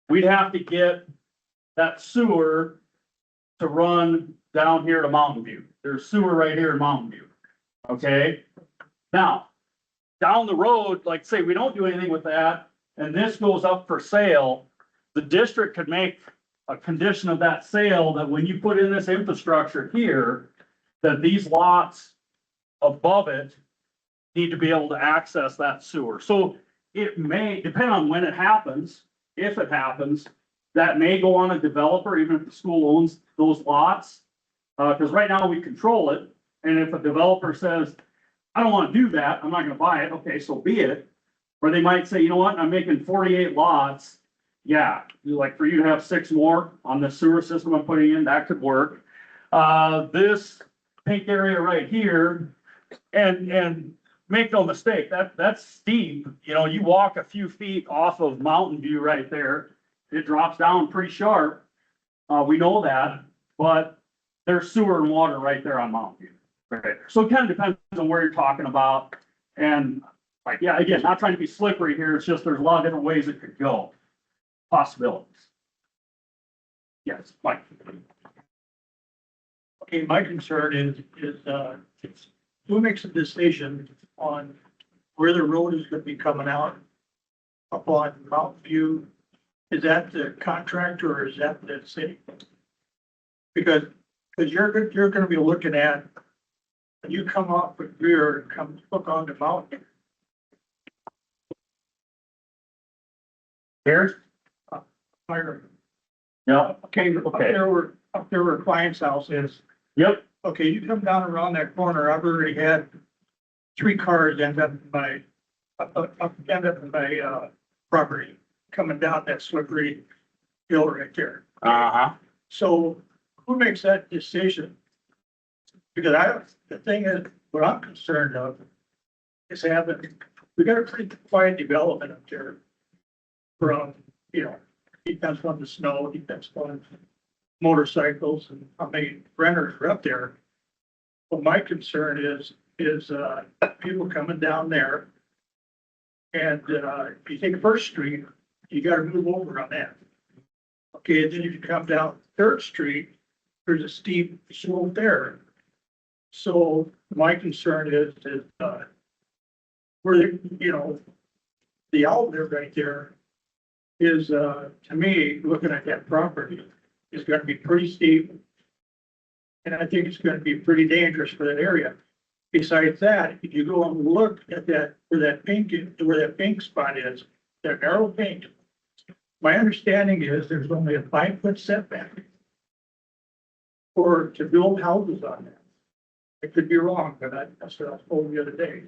[SPEAKER 4] we'd have to get that sewer to run down here to Mountain View. There's sewer right here in Mountain View. Okay, now, down the road, like say we don't do anything with that, and this goes up for sale, the district could make a condition of that sale that when you put in this infrastructure here, that these lots above it need to be able to access that sewer. So it may, depend on when it happens, if it happens, that may go on a developer, even if the school owns those lots. Because right now we control it. And if a developer says, I don't want to do that, I'm not going to buy it. Okay, so be it. Or they might say, you know what, I'm making 48 lots. Yeah, like for you to have 6 more on the sewer system I'm putting in, that could work. This pink area right here, and make no mistake, that's steep. You walk a few feet off of Mountain View right there, it drops down pretty sharp. We know that, but there's sewer and water right there on Mountain View. Right there. So it kind of depends on where you're talking about. And like, yeah, again, not trying to be slippery here. It's just, there's a lot of different ways it could go. Possibilities. Yes, Mike.
[SPEAKER 10] Okay, my concern is who makes a decision on where the road is gonna be coming out up on Mountain View? Is that the contractor or is that the city? Because you're gonna be looking at, when you come off with Greer and come look on the mountain.
[SPEAKER 4] Here?
[SPEAKER 10] Fire.
[SPEAKER 4] Yeah.
[SPEAKER 10] Okay,
[SPEAKER 4] Okay.
[SPEAKER 10] up there where client's house is.
[SPEAKER 4] Yep.
[SPEAKER 10] Okay, you come down around that corner, I've already had 3 cars end up in my property, coming down that slippery hill right there.
[SPEAKER 4] Uh-huh.
[SPEAKER 10] So who makes that decision? Because the thing is, what I'm concerned of is we got a pretty quiet development up there. From, depends on the snow, depends on motorcycles and how many renters are up there. But my concern is is, people coming down there. And, if you take First Street, you gotta move over on that. Okay, and then if you come down Third Street, there's a steep slope there. So my concern is that, where, you know, the outlet right there is, to me, looking at that property, is gonna be pretty steep. And I think it's gonna be pretty dangerous for that area. Besides that, if you go and look at that, where that pink spot is, that narrow pink. My understanding is there's only a 5-foot setback. Or to build houses on that. I could be wrong, but that's what I was told the other day.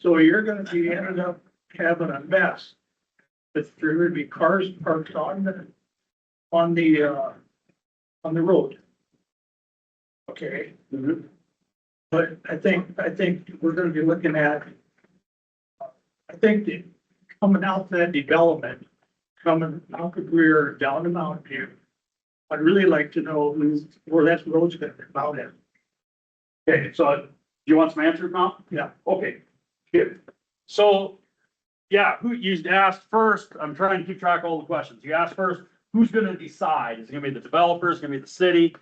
[SPEAKER 10] So you're gonna be ended up having a mess. But there would be cars parked on the road. Okay. But I think we're gonna be looking at, I think that coming out to that development, coming out the Greer down to Mountain View. I'd really like to know where that road's gonna come out at.
[SPEAKER 4] Okay, so do you want some answers now?
[SPEAKER 10] Yeah.
[SPEAKER 4] Okay, good. So, yeah, who you asked first, I'm trying to keep track of all the questions. You asked first, who's gonna decide? Is it gonna be the developer? Is it gonna be the city?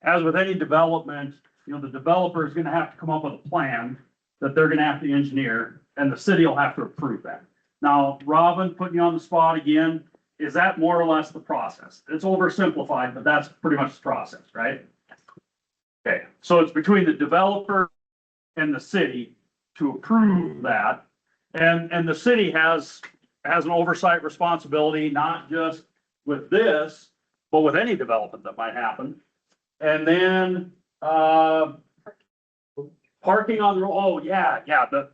[SPEAKER 4] As with any development, you know, the developer is gonna have to come up with a plan that they're gonna have to engineer, and the city will have to approve that. Now, Robin, putting you on the spot again, is that more or less the process? It's oversimplified, but that's pretty much the process, right? Okay, so it's between the developer and the city to approve that. And the city has an oversight responsibility, not just with this, but with any development that might happen. And then, parking on the, oh, yeah,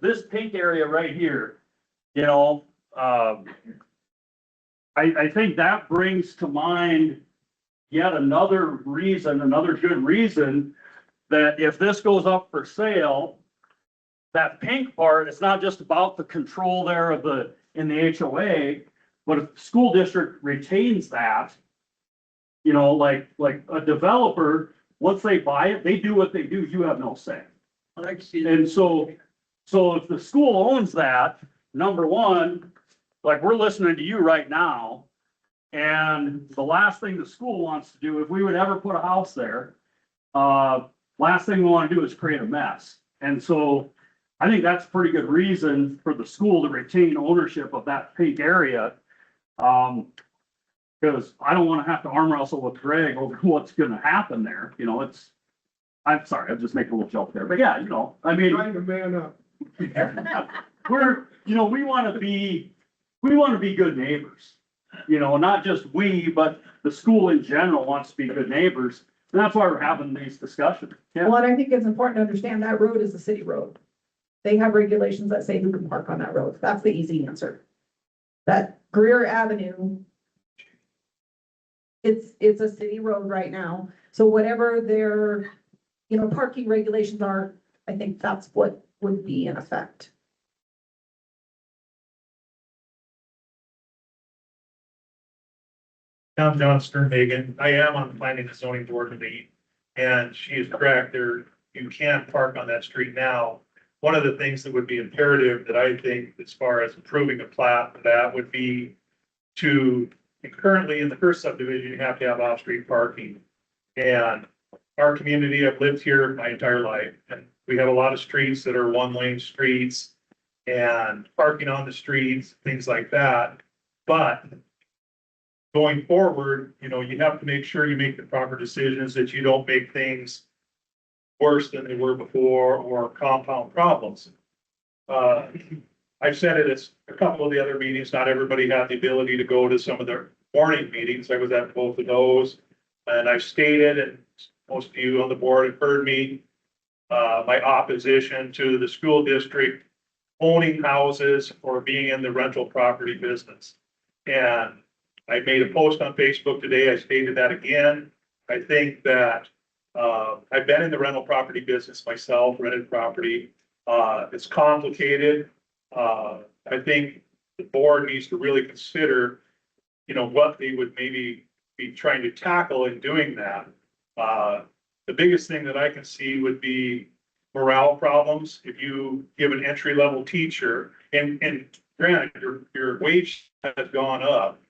[SPEAKER 4] this pink area right here, you know, I think that brings to mind yet another reason, another good reason that if this goes up for sale, that pink part, it's not just about the control there of in the HOA, but if the school district retains that, you know, like a developer, once they buy it, they do what they do, you have no say.
[SPEAKER 10] I like to see.
[SPEAKER 4] And so if the school owns that, number one, like we're listening to you right now. And the last thing the school wants to do, if we would ever put a house there, last thing we want to do is create a mess. And so I think that's a pretty good reason for the school to retain ownership of that pink area. Because I don't want to have to arm wrestle with Greg over what's going to happen there. You know, I'm sorry, I'm just making a little joke there, but yeah, you know, I mean.
[SPEAKER 5] Trying to man up.
[SPEAKER 4] We want to be good neighbors. You know, not just we, but the school in general wants to be good neighbors. And that's why we're having these discussions. Yeah.
[SPEAKER 1] Well, and I think it's important to understand that road is a city road. They have regulations that say who can park on that road. That's the easy answer. That Greer Avenue, it's a city road right now. So whatever their, you know, parking regulations are, I think that's what would be in effect.
[SPEAKER 11] I'm John Sternhagen. I am on the planning and zoning board with me, and she is correct. You can't park on that street now. One of the things that would be imperative that I think, as far as approving a plat, that would be to, currently in the first subdivision, you have to have off-street parking. And our community, I've lived here my entire life, and we have a lot of streets that are one-lane streets and parking on the streets, things like that. But going forward, you know, you have to make sure you make the proper decisions, that you don't make things worse than they were before or compound problems. I've said it at a couple of the other meetings, not everybody had the ability to go to some of the morning meetings. I was at both of those. And I've stated, and most of you on the board have heard me, my opposition to the school district owning houses or being in the rental property business. And I made a post on Facebook today. I stated that again. I think that I've been in the rental property business myself, rented property. It's complicated. I think the board needs to really consider, you know, what they would maybe be trying to tackle in doing that. The biggest thing that I can see would be morale problems. If you give an entry-level teacher, and granted, your wage has gone up,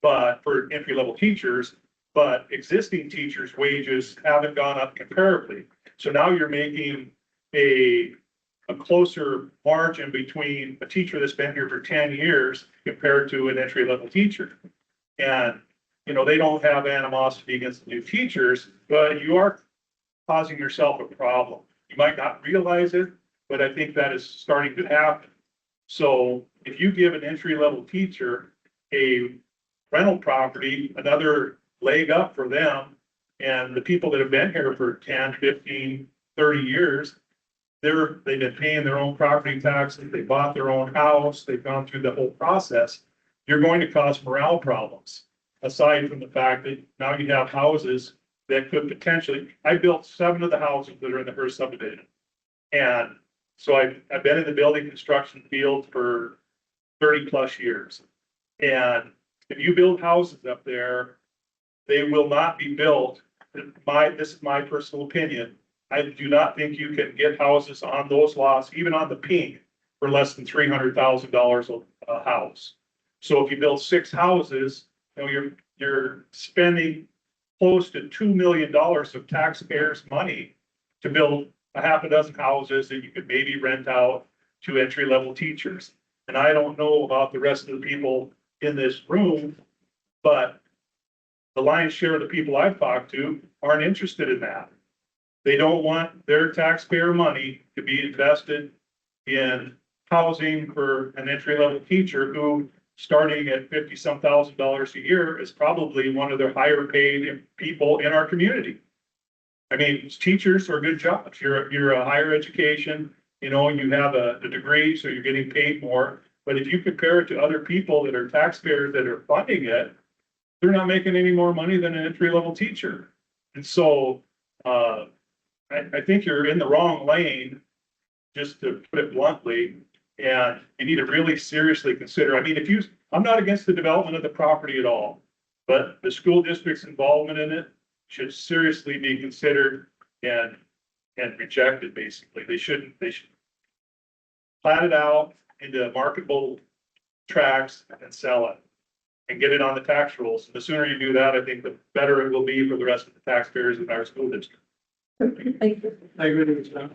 [SPEAKER 11] but for entry-level teachers, but existing teachers' wages haven't gone up comparably. So now you're making a closer margin between a teacher that's been here for 10 years compared to an entry-level teacher. And, you know, they don't have animosity against the new teachers, but you are causing yourself a problem. You might not realize it, but I think that is starting to happen. So if you give an entry-level teacher a rental property, another leg up for them, and the people that have been here for 10, 15, 30 years, they've been paying their own property taxes, they bought their own house, they've gone through the whole process. You're going to cause morale problems, aside from the fact that now you have houses that could potentially, I built 7 of the houses that are in the first subdivision. And so I've been in the building construction field for 30+ years. And if you build houses up there, they will not be built. This is my personal opinion. I do not think you can get houses on those lots, even on the pink, for less than $300,000 a house. So if you build 6 houses, you know, you're spending close to $2 million of taxpayers' money to build a half a dozen houses that you could maybe rent out to entry-level teachers. And I don't know about the rest of the people in this room, but the lion's share of the people I've talked to aren't interested in that. They don't want their taxpayer money to be invested in housing for an entry-level teacher who, starting at $50-some thousand a year, is probably one of the higher paid people in our community. I mean, teachers are good jobs. You're a higher education, you know, you have a degree, so you're getting paid more. But if you compare it to other people that are taxpayers that are funding it, they're not making any more money than an entry-level teacher. And so, I think you're in the wrong lane, just to put it bluntly, and you need to really seriously consider. I mean, I'm not against the development of the property at all, but the school district's involvement in it should seriously be considered and rejected, basically. They should plat it out into marketable tracts and sell it and get it on the tax rolls. And the sooner you do that, I think the better it will be for the rest of the taxpayers in our school district.
[SPEAKER 1] Thank you.
[SPEAKER 6] I agree with you.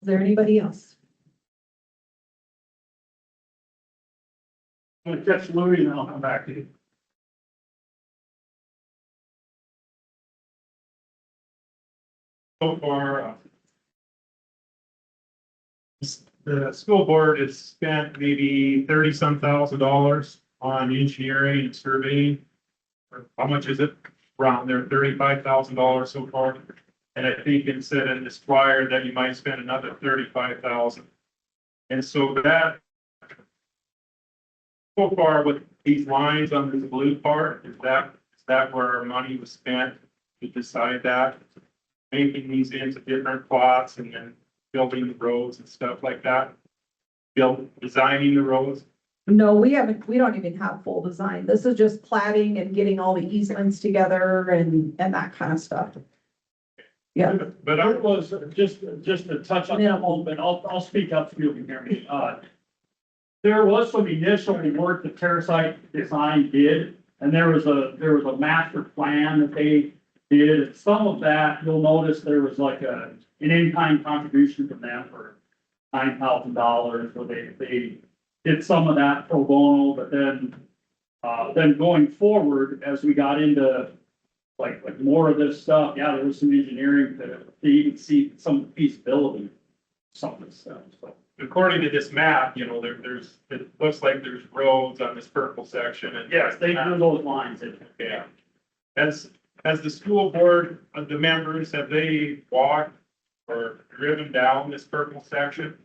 [SPEAKER 1] Is there anybody else?
[SPEAKER 4] I'm gonna catch Louis and then I'll come back to you. So far, the school board has spent maybe $30-some thousand on engineering and surveying. How much is it? Around there, $35,000 so far. And I think it said in this flyer that you might spend another $35,000. And so that, so far with these lines on this blue part, is that where our money was spent to decide that? Making these into different plots and then building the roads and stuff like that? Designing the roads?
[SPEAKER 1] No, we don't even have full design. This is just platting and getting all the easements together and that kind of stuff. Yeah.
[SPEAKER 4] But I was just to touch on that a little bit, I'll speak up so you can hear me. There was some initial work that Terrasite Design did, and there was a master plan that they did. And some of that, you'll notice there was like an in-kind contribution from them for $9,000, so they did some of that pro bono, but then going forward, as we got into like more of this stuff, yeah, there was some engineering to even see some feasibility, some of this stuff, so.
[SPEAKER 9] According to this map, you know, it looks like there's roads on this purple section and.
[SPEAKER 4] Yes, they drew those lines in.
[SPEAKER 9] Yeah. Has the school board, the members, have they walked or driven down this purple section?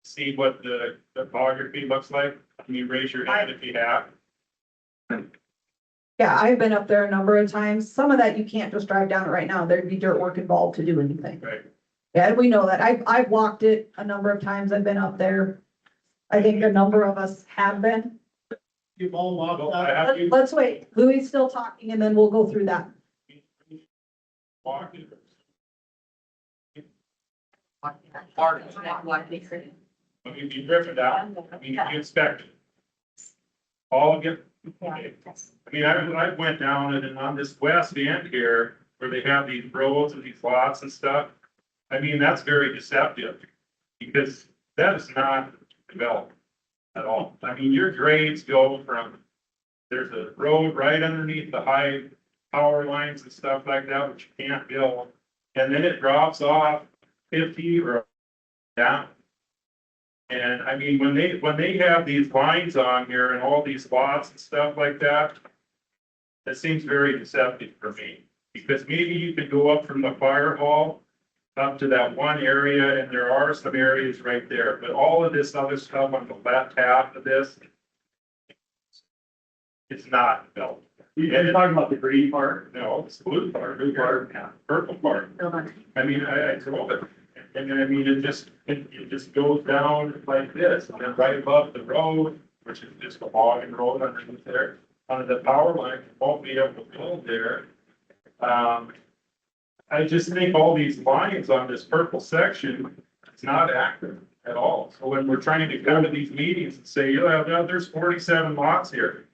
[SPEAKER 9] See what the topography looks like? Can you raise your hand if you have?
[SPEAKER 1] Yeah, I've been up there a number of times. Some of that you can't just drive down it right now. There'd be dirt work involved to do anything.
[SPEAKER 9] Right.
[SPEAKER 1] Yeah, we know that. I've walked it a number of times. I've been up there. I think a number of us have been.
[SPEAKER 10] You've all walked
[SPEAKER 11] Well, I
[SPEAKER 10] that.
[SPEAKER 11] have you
[SPEAKER 1] Let's wait. Louis is still talking and then we'll go through that.
[SPEAKER 11] walked it. I mean, you driven down, I mean, you inspect it. All of it. Okay. I mean, I went down and on this west end here, where they have these roads and these lots and stuff. I mean, that's very deceptive, because that is not developed at all. I mean, your grades go from, there's a road right underneath the high power lines and stuff like that, which you can't build. And then it drops off 50 or down. And I mean, when they have these lines on here and all these lots and stuff like that, it seems very deceptive for me. Because maybe you could go up from the fire hall up to that one area, and there are some areas right there, but all of this other stuff on the left half of this, it's not developed.
[SPEAKER 4] You're talking about the green part?
[SPEAKER 11] No, it's blue part, purple part. I mean, I drove it, and then, I mean, it just goes down like this, and then right above the road, which is just a logging road underneath there, under the power line, you won't be able to build there. I just think all these lines on this purple section, it's not accurate at all. So when we're trying to go to these meetings and say, yeah, there's 47 lots here.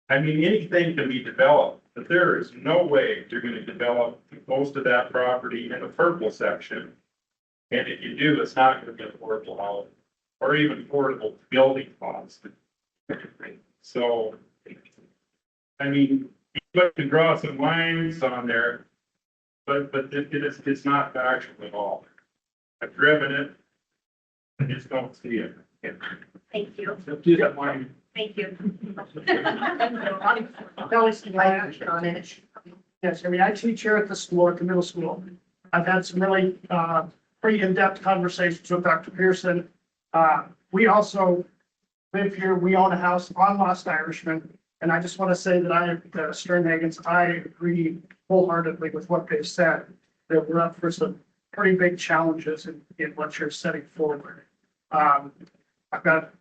[SPEAKER 11] I mean, anything can be developed, but there is no way you're gonna develop most of that property in the purple section. And if you do, it's not gonna be affordable housing or even affordable building costs. So, I mean, you can draw some lines on there, but it's not factual at all. I've driven it, I just don't see it.
[SPEAKER 8] Thank you,
[SPEAKER 4] Do that one.
[SPEAKER 8] thank you.
[SPEAKER 10] Yes, I mean, I teach here at the school, at the middle school. I've had some really, pretty in-depth conversations with Dr. Pearson. We also live here, we own a house on Lost Irishman. And I just want to say that the Sternhagens, I agree wholeheartedly with what they've said. That we're up for some pretty big challenges in what you're setting forward. I've got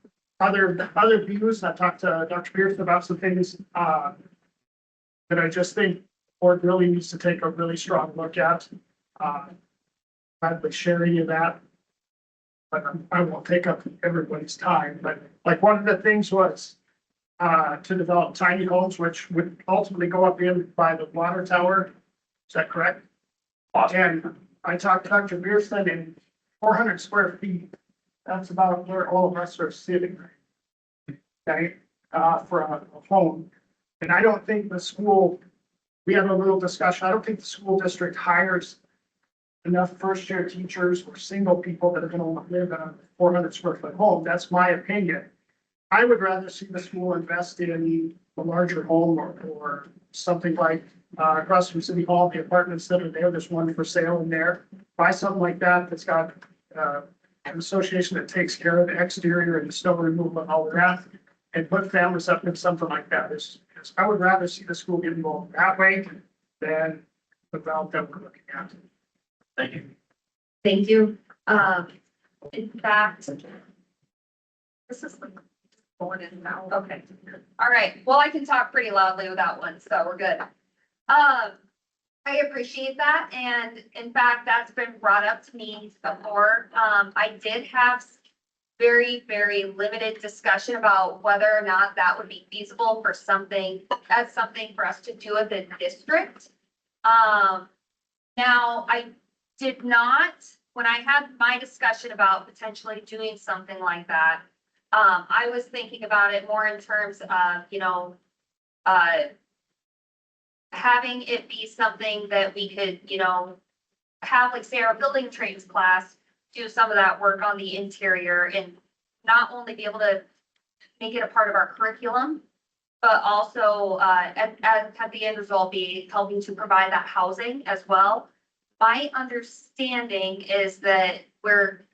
[SPEAKER 10] other views. I talked to Dr. Pearson about some things, that I just think the board really needs to take a really strong look at. I'd like share any of that. But I won't take up everybody's time, but like one of the things was, to develop tiny homes, which would ultimately go up in by the water tower. Is that correct? And I talked to Dr. Pearson, and 400 square feet, that's about where all of us are sitting. Okay, for a home. And I don't think the school, we had a little discussion, I don't think the school district hires enough first-year teachers or single people that are gonna want to live in a 400 square foot home. That's my opinion. I would rather see the school invest in a larger home or something like, across from City Hall, the apartments that are there, there's one for sale in there. Buy something like that that's got, an association that takes care of the exterior and the snow removal and all of that. And put families up in something like that. I would rather see the school get involved that way than the route that we're looking at.
[SPEAKER 4] Thank you.
[SPEAKER 2] Thank you. In fact, this is the going in now. Okay. All right. Well, I can talk pretty loudly without one, so we're good. I appreciate that. And in fact, that's been brought up to me before. I did have very, very limited discussion about whether or not that would be feasible for something for us to do at the district. Now I did not, when I had my discussion about potentially doing something like that, I was thinking about it more in terms of, having it be something that we could, have like say our building trades class do some of that work on the interior and not only be able to make it a part of our curriculum, but also at the end result be helping to provide that housing as well. My understanding is that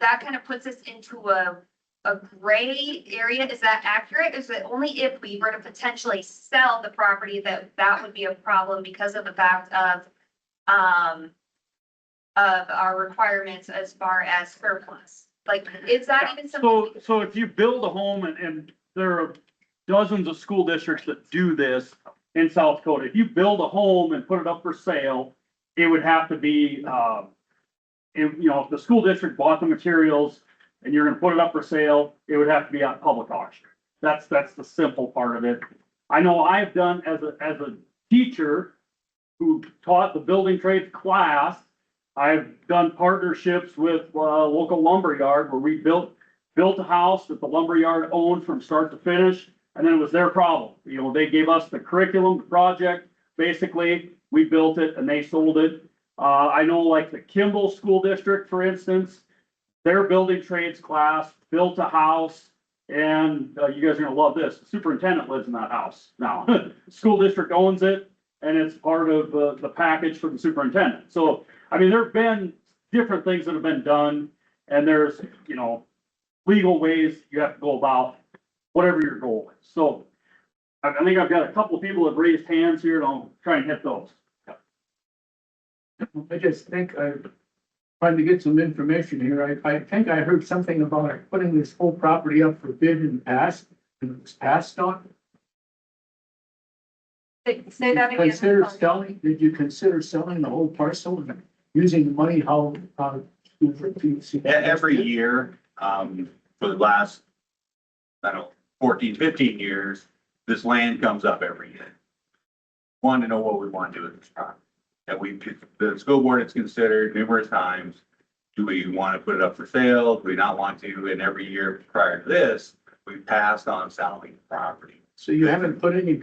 [SPEAKER 2] that kind of puts us into a gray area. Is that accurate? Is it only if we were to potentially sell the property that would be a problem because of the fact of our requirements as far as surplus? Like, is that even something?
[SPEAKER 4] So if you build a home and they're dozens of school districts that do this in South Dakota. If you build a home and put it up for sale, it would have to be, if the school district bought the materials and you're gonna put it up for sale, it would have to be on public auction. That's the simple part of it. I know I've done as a teacher who taught the building trades class, I've done partnerships with local lumberyard where we built a house that the lumberyard owned from start to finish, and then it was their problem. They gave us the curriculum, the project, basically, we built it and they sold it. I know like the Kimball School District, for instance, their building trades class built a house, and you guys are gonna love this, the superintendent lives in that house now. School district owns it, and it's part of the package for the superintendent. So, I mean, there've been different things that have been done, and there's, legal ways you have to go about whatever your goal is. So, I think I've got a couple of people that have raised hands here, and I'll try and hit those.
[SPEAKER 6] I just think I'm trying to get some information here. I think I heard something about putting this whole property up for bid in the past, and it was passed on.
[SPEAKER 2] Say that again.
[SPEAKER 6] Consider selling, did you consider selling the whole parcel and using the money how?
[SPEAKER 12] Every year, for the last, 14, 15 years, this land comes up every year. Want to know what we want to do with this property. And the school board has considered numerous times, do we want to put it up for sale? Do we not want to? And every year prior to this, we passed on selling the property.
[SPEAKER 6] So you haven't put any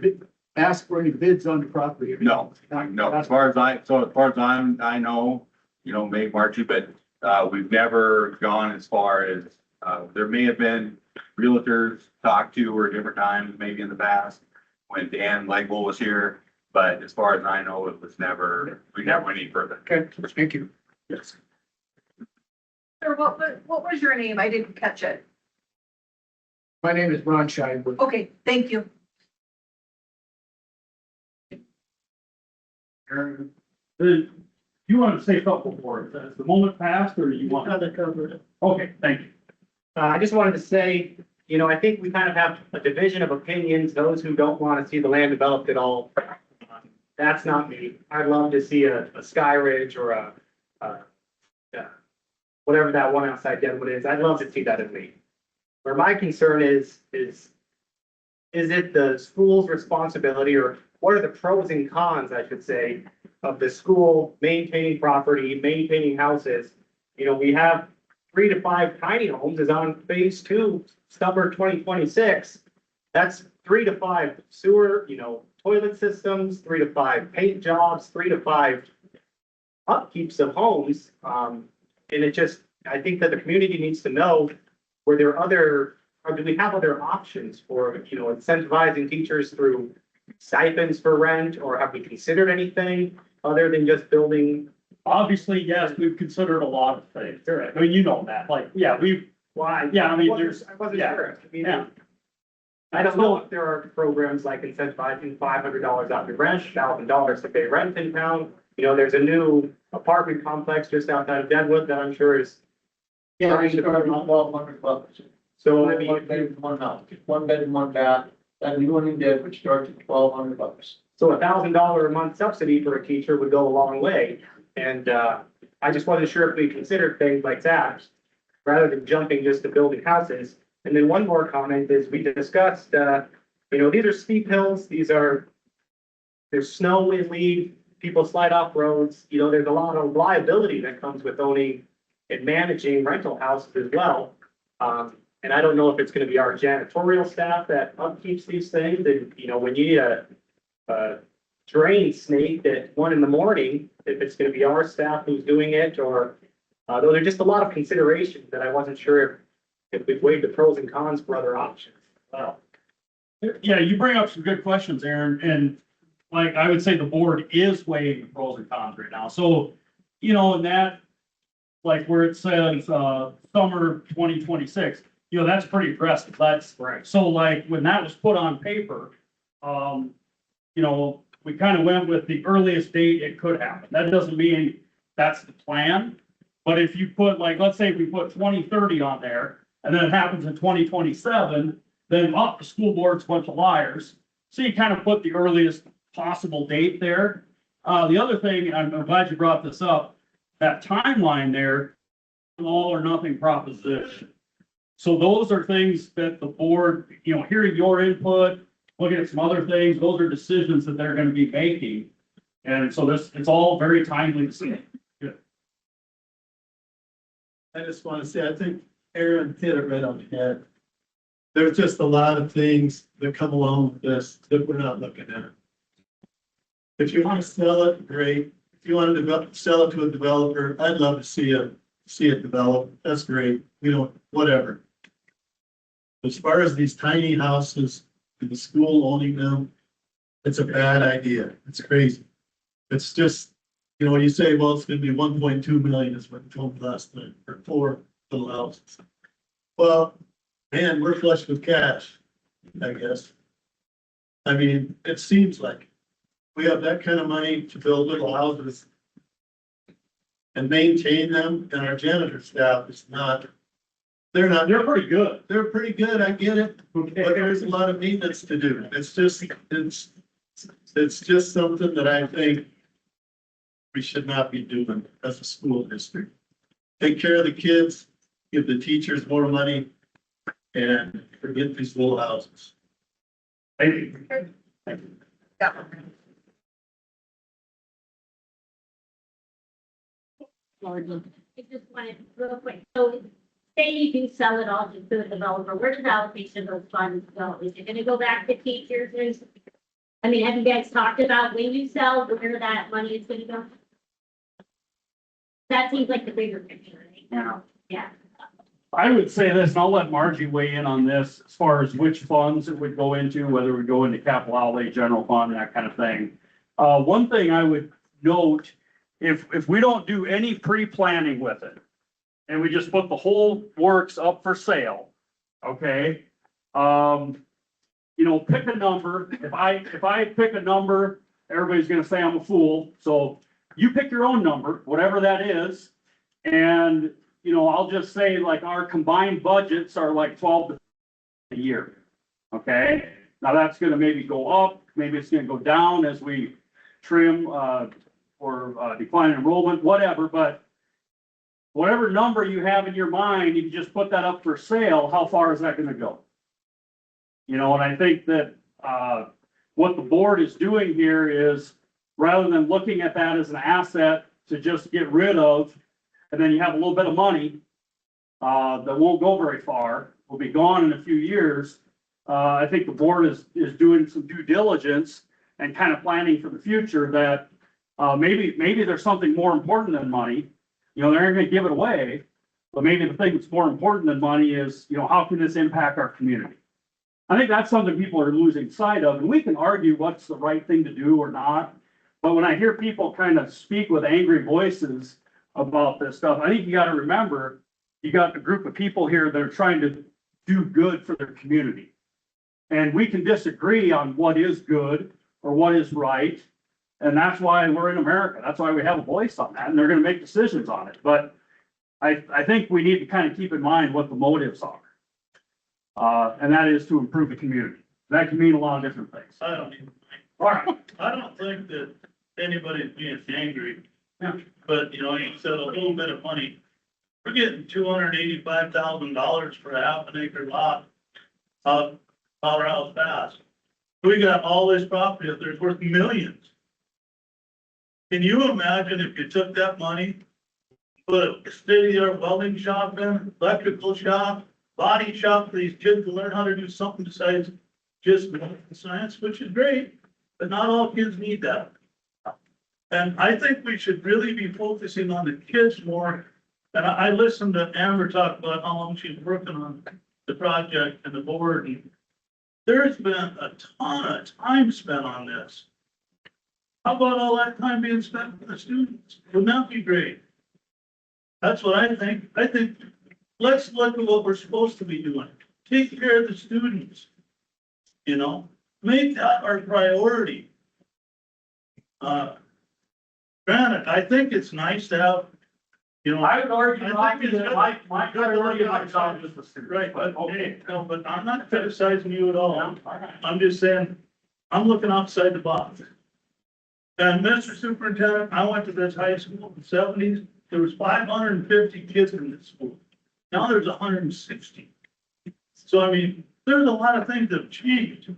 [SPEAKER 6] asked for any bids on the property?
[SPEAKER 12] No, as far as I know, maybe Margie, but, we've never gone as far as, there may have been realtors talked to or different times, maybe in the past, when Dan Legwell was here, but as far as I know, it was never, we never went any further.
[SPEAKER 6] Okay, thank you.
[SPEAKER 12] Yes.
[SPEAKER 13] Sir, what was your name? I didn't catch it.
[SPEAKER 6] My name is Ron Shinewood.
[SPEAKER 13] Okay, thank you.
[SPEAKER 4] You want to say something before, is the moment passed, or you want?
[SPEAKER 10] to cover it.
[SPEAKER 4] Okay, thank you.
[SPEAKER 14] I just wanted to say, I think we kind of have a division of opinions, those who don't want to see the land developed at all. That's not me. I'd love to see a Sky Ridge or a whatever that one outside Deadwood is. I'd love to see that in me. Where my concern is it the school's responsibility, or what are the pros and cons, I should say, of the school maintaining property, maintaining houses? We have 3 to 5 tiny homes is on phase 2, summer 2026. That's 3 to 5 sewer, toilet systems, 3 to 5 paint jobs, 3 to 5 upkeeps of homes. And I think that the community needs to know, were there other, or do we have other options for, incentivizing teachers through stipends for rent, or have we considered anything other than just building?
[SPEAKER 4] Obviously, yes, we've considered a lot of things. I mean, you know that,
[SPEAKER 14] Why?
[SPEAKER 4] Yeah, I mean,
[SPEAKER 14] I wasn't
[SPEAKER 4] yeah.
[SPEAKER 14] sure.
[SPEAKER 4] Yeah.
[SPEAKER 14] I don't know if there are programs like incentivizing $500 off your rent, $1,000 to pay rent in town. There's a new apartment complex just outside of Deadwood that I'm sure is.
[SPEAKER 6] Yeah, we started on $1,200.
[SPEAKER 14] So
[SPEAKER 6] One bedroom, one house, 1 bedroom, 1 bath, that new one in Deadwood starts at $1,200.
[SPEAKER 14] So $1,000 a month subsidy for a teacher would go a long way. And I just wasn't sure if we considered things like that, rather than jumping just to building houses. And then one more comment is we discussed, these are steep hills, there's snow in Lead, people slide off roads, there's a lot of liability that comes with owning and managing rental houses as well. And I don't know if it's gonna be our janitorial staff that upkeeps these things, and, when you need a drain snake at 1 in.the morning, if it's gonna be our staff who's doing it, or, those are just a lot of considerations that I wasn't sure if we've weighed the pros and cons for other options.
[SPEAKER 4] Wow. Yeah, you bring up some good questions, Aaron, and like, I would say the board is weighing the pros and cons right now. So, in that, like where it says, summer 2026, that's pretty aggressive. That's
[SPEAKER 14] Right.
[SPEAKER 4] So like, when that was put on paper, we kind of went with the earliest date it could happen. That doesn't mean that's the plan. But if you put, like, let's say if we put 2030 on there, and then it happens in 2027, then the school board's a bunch of liars. So you kind of put the earliest possible date there. The other thing, I'm glad you brought this up, that timeline there, an all or nothing proposition. So those are things that the board, hearing your input, looking at some other things, those are decisions that they're gonna be making. And so it's all very timely to see.
[SPEAKER 10] I just want to say, I think Aaron hit it right on the head. There's just a lot of things that come along with this that we're not looking at. If you want to sell it, great. If you want to sell it to a developer, I'd love to see it develop. That's great. We don't, whatever. As far as these tiny houses and the school owning them, it's a bad idea. It's crazy. It's just, when you say, well, it's gonna be 1.2 million is what you told me last night, for 4 little houses. Well, man, we're flush with cash, I guess. I mean, it seems like we have that kind of money to build little houses and maintain them, and our janitor staff is not,
[SPEAKER 4] They're pretty good.
[SPEAKER 10] they're pretty good, I get it, but there's a lot of maintenance to do. It's just something that I think we should not be doing as a school district. Take care of the kids, give the teachers more money, and forget these little houses.
[SPEAKER 4] Thank you.
[SPEAKER 8] I just wanted, real quick, so say you do sell it all to the developer, where does allocation of those funds go? Is it gonna go back to teachers? I mean, have you guys talked about when you sell, where that money is gonna go? That seems like the bigger picture, right now, yeah.
[SPEAKER 4] I would say this, and I'll let Margie weigh in on this, as far as which funds it would go into, whether it would go into capital outlay, general fund, that kind of thing. One thing I would note, if we don't do any pre-planning with it, and we just put the whole works up for sale, okay? Pick a number. If I pick a number, everybody's gonna say I'm a fool. So you pick your own number, whatever that is. And, I'll just say like our combined budgets are like 12 a year. Okay? Now that's gonna maybe go up, maybe it's gonna go down as we trim, or decline enrollment, whatever, but whatever number you have in your mind, you just put that up for sale, how far is that gonna go? And I think that, what the board is doing here is, rather than looking at that as an asset to just get rid of, and then you have a little bit of money, that won't go very far, will be gone in a few years. I think the board is doing some due diligence and kind of planning for the future that, maybe there's something more important than money. They're not gonna give it away, but maybe the thing that's more important than money is, how can this impact our community? I think that's something people are losing sight of, and we can argue what's the right thing to do or not. But when I hear people kind of speak with angry voices about this stuff, I think you gotta remember, you got a group of people here that are trying to do good for their community. And we can disagree on what is good or what is right. And that's why we're in America. That's why we have a voice on that, and they're gonna make decisions on it. But I think we need to kind of keep in mind what the motives are. And that is to improve the community. That can mean a lot of different things.
[SPEAKER 10] I don't even,
[SPEAKER 4] All right.
[SPEAKER 10] I don't think that anybody's being angry.
[SPEAKER 4] Yeah.
[SPEAKER 10] But, you said a little bit of money. We're getting $285,000 for a half an acre lot out Powerhouse Pass. We got all this property up there, it's worth millions. Can you imagine if you took that money, put a state-of-the-art welding shop in, electrical shop, body shop for these kids to learn how to do something besides just math and science, which is great, but not all kids need that. And I think we should really be focusing on the kids more. And I listened to Amber talk about how long she's working on the project and the board. And there's been a ton of time spent on this. How about all that time being spent with the students? Wouldn't that be great? That's what I think. I think, let's look at what we're supposed to be doing. Take care of the students. Make that our priority. Granted, I think it's nice to have You know,
[SPEAKER 4] I would argue,
[SPEAKER 10] I think it's
[SPEAKER 4] my
[SPEAKER 10] good.
[SPEAKER 4] priority in my job is the student.
[SPEAKER 10] right, but,
[SPEAKER 4] Okay.
[SPEAKER 10] hey, no, but I'm not criticizing you at all. I'm just saying, I'm looking outside the box. And Mr. Superintendent, I went to this high school in the '70s. There was 550 kids in this school. Now there's 160. So I mean, there's a lot of things that have changed.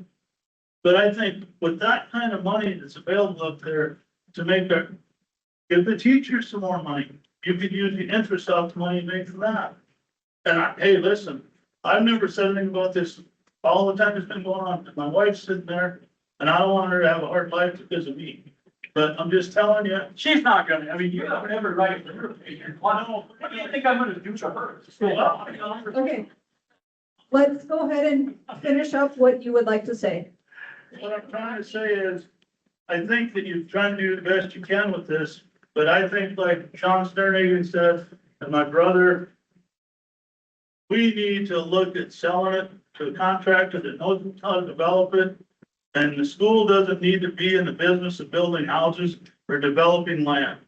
[SPEAKER 10] But I think with that kind of money that's available up there to make the, give the teachers some more money, you could use the interest off the money you make from that. And hey, listen, I've never said anything about this all the time it's been going on. My wife's sitting there and I don't want her to have a hard life because of me. But I'm just telling you,
[SPEAKER 4] She's not gonna, I mean, you have every right for her opinion. What do you think I'm gonna do to her?
[SPEAKER 1] Okay. Let's go ahead and finish up what you would like to say.
[SPEAKER 10] what I'm trying to say is, I think that you're trying to do the best you can with this, but I think like Sean Sternhagen said, and my brother, we need to look at selling it to a contractor that knows how to develop it. And the school doesn't need to be in the business of building houses or developing land.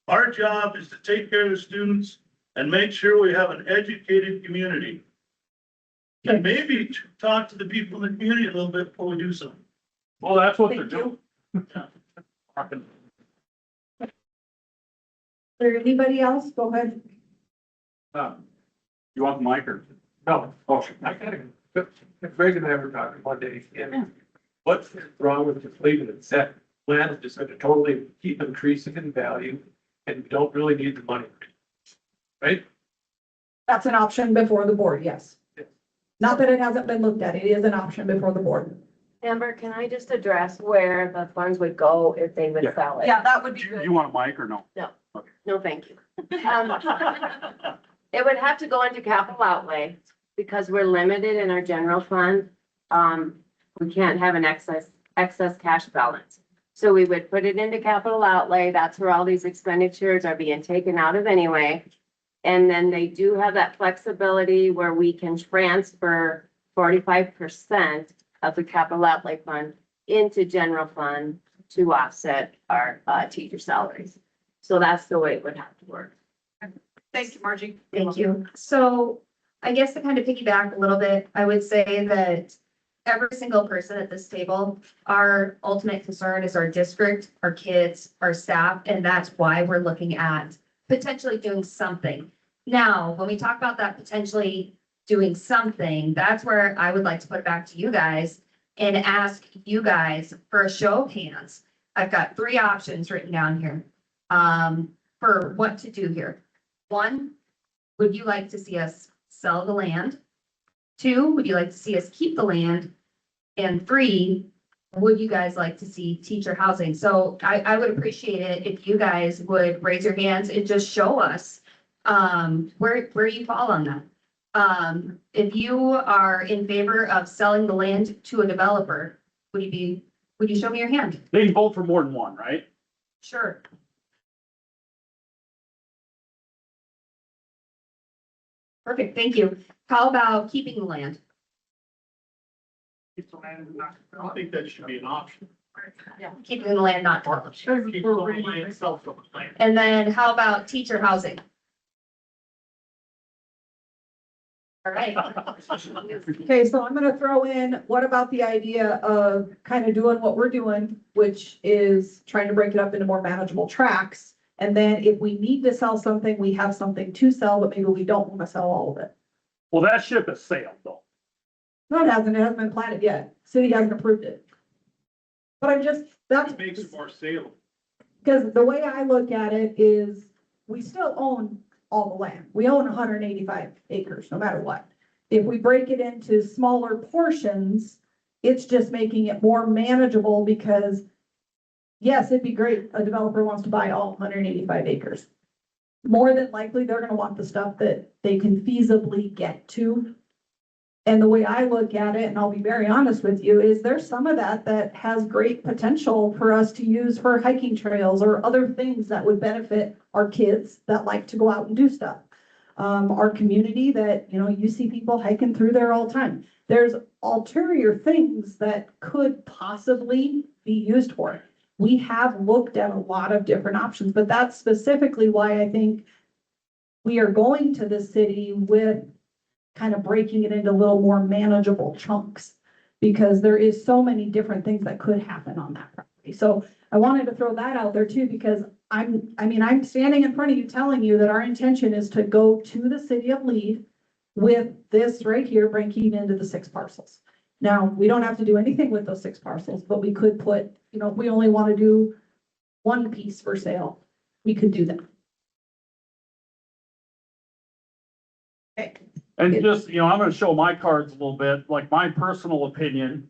[SPEAKER 10] Our job is to take care of the students and make sure we have an educated community. And maybe talk to the people in the community a little bit before we do something.
[SPEAKER 4] Well, that's what they're
[SPEAKER 1] Thank
[SPEAKER 4] doing.
[SPEAKER 1] Is there anybody else? Go ahead.
[SPEAKER 4] You want the mic or?
[SPEAKER 3] No, oh, I gotta, Greg and I were talking one day, and what's wrong with just leaving it set? Land is just gonna totally keep increasing in value, and you don't really need the money. Right?
[SPEAKER 1] That's an option before the board, yes. Not that it hasn't been looked at. It is an option before the board.
[SPEAKER 13] Amber, can I just address where the funds would go if they would
[SPEAKER 4] Yeah.
[SPEAKER 13] sell it?
[SPEAKER 1] Yeah, that would be
[SPEAKER 4] Do
[SPEAKER 1] good.
[SPEAKER 4] you want a mic or no?
[SPEAKER 13] No, thank you. It would have to go into capital outlay because we're limited in our general fund. We can't have an excess cash balance. So we would put it into capital outlay. That's where all these expenditures are being taken out of anyway. And then they do have that flexibility where we can transfer 45% of the capital outlay fund into general fund to offset our teacher salaries. So that's the way it would have to work.
[SPEAKER 1] Thank you, Margie.
[SPEAKER 2] Thank you. So I guess to kind of piggyback a little bit, I would say that every single person at this table, our ultimate concern is our district, our kids, our staff, and that's why we're looking at potentially doing something. Now, when we talk about that potentially doing something, that's where I would like to put it back to you guys and ask you guys for a show of hands. I've got 3 options written down here, for what to do here. 1, would you like to see us sell the land? 2, would you like to see us keep the land? And 3, would you guys like to see teacher housing? So I would appreciate it if you guys would raise your hands and just show us where you fall on that. If you are in favor of selling the land to a developer, would you show me your hand?
[SPEAKER 4] They can vote for more than one, right?
[SPEAKER 2] Sure. Perfect, thank you. How about keeping the land?
[SPEAKER 10] I don't think that should be an option.
[SPEAKER 2] Keeping the land, not.
[SPEAKER 10] Self-land.
[SPEAKER 2] And then how about teacher housing? All right.
[SPEAKER 1] Okay, so I'm gonna throw in, what about the idea of kind of doing what we're doing, which is trying to break it up into more manageable tracks? And then if we need to sell something, we have something to sell, but maybe we don't want to sell all of it.
[SPEAKER 4] Well, that ship has sailed though.
[SPEAKER 1] No, it hasn't been planted yet. City hasn't approved it. But I'm just, that's.
[SPEAKER 10] It makes it more saleable.
[SPEAKER 1] Because the way I look at it is, we still own all the land. We own 185 acres, no matter what. If we break it into smaller portions, it's just making it more manageable because, yes, it'd be great, a developer wants to buy all 185 acres. More than likely, they're gonna want the stuff that they can feasibly get to. And the way I look at it, and I'll be very honest with you, is there's some of that has great potential for us to use for hiking trails or other things that would benefit our kids that like to go out and do stuff. Our community that, you see people hiking through there all the time. There's ulterior things that could possibly be used for it. We have looked at a lot of different options, but that's specifically why I think we are going to the city with kind of breaking it into a little more manageable chunks. Because there is so many different things that could happen on that property. So I wanted to throw that out there too, because I'm standing in front of you telling you that our intention is to go to the city of Lead with this right here, breaking into the 6 parcels. Now, we don't have to do anything with those 6 parcels, but we could put, you know, if we only want to do one piece for sale, we could do that. Okay.
[SPEAKER 4] And just, you know, I'm gonna show my cards a little bit, like my personal opinion,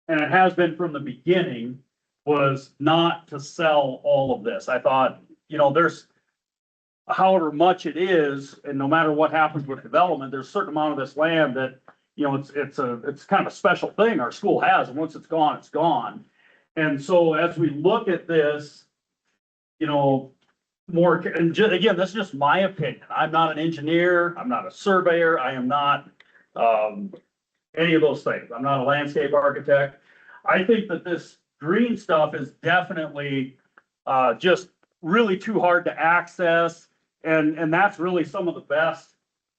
[SPEAKER 4] and it has been from the beginning, was not to sell all of this. I thought, you know, there's however much it is, and no matter what happens with development, there's a certain amount of this land that, you know, it's kind of a special thing our school has, and once it's gone, it's gone. And so as we look at this, you know, more, and again, this is just my opinion. I'm not an engineer, I'm not a surveyor, I am not, any of those things. I'm not a landscape architect. I think that this green stuff is definitely, just really too hard to access. And that's really some of the best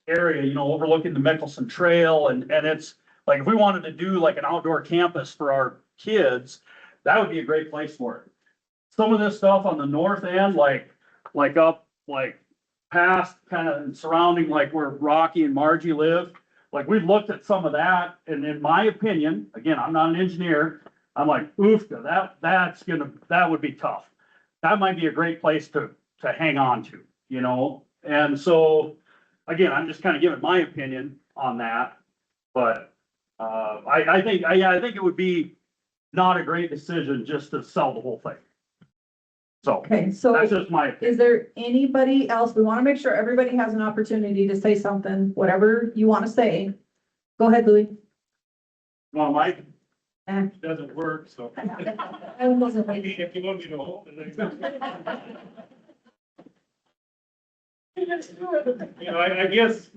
[SPEAKER 4] area, you know, overlooking the Mickelson Trail. And it's like, if we wanted to do like an outdoor campus for our kids, that would be a great place for it. Some of this stuff on the north end, like up, like past kind of surrounding like where Rocky and Margie live. Like we've looked at some of that, and in my opinion, again, I'm not an engineer. I'm like, oof, that would be tough. That might be a great place to hang on to, you know? And so, again, I'm just kind of giving my opinion on that. But, I think it would be not a great decision just to sell the whole thing. So,
[SPEAKER 1] Okay, so
[SPEAKER 4] that's just my opinion.
[SPEAKER 1] is there anybody else? We want to make sure everybody has an opportunity to say something, whatever you want to say. Go ahead, Louis.
[SPEAKER 11] Well, Mike,
[SPEAKER 1] Eh.
[SPEAKER 11] doesn't work, so.
[SPEAKER 1] I wasn't
[SPEAKER 11] Maybe if you want me to hold it. You know, I guess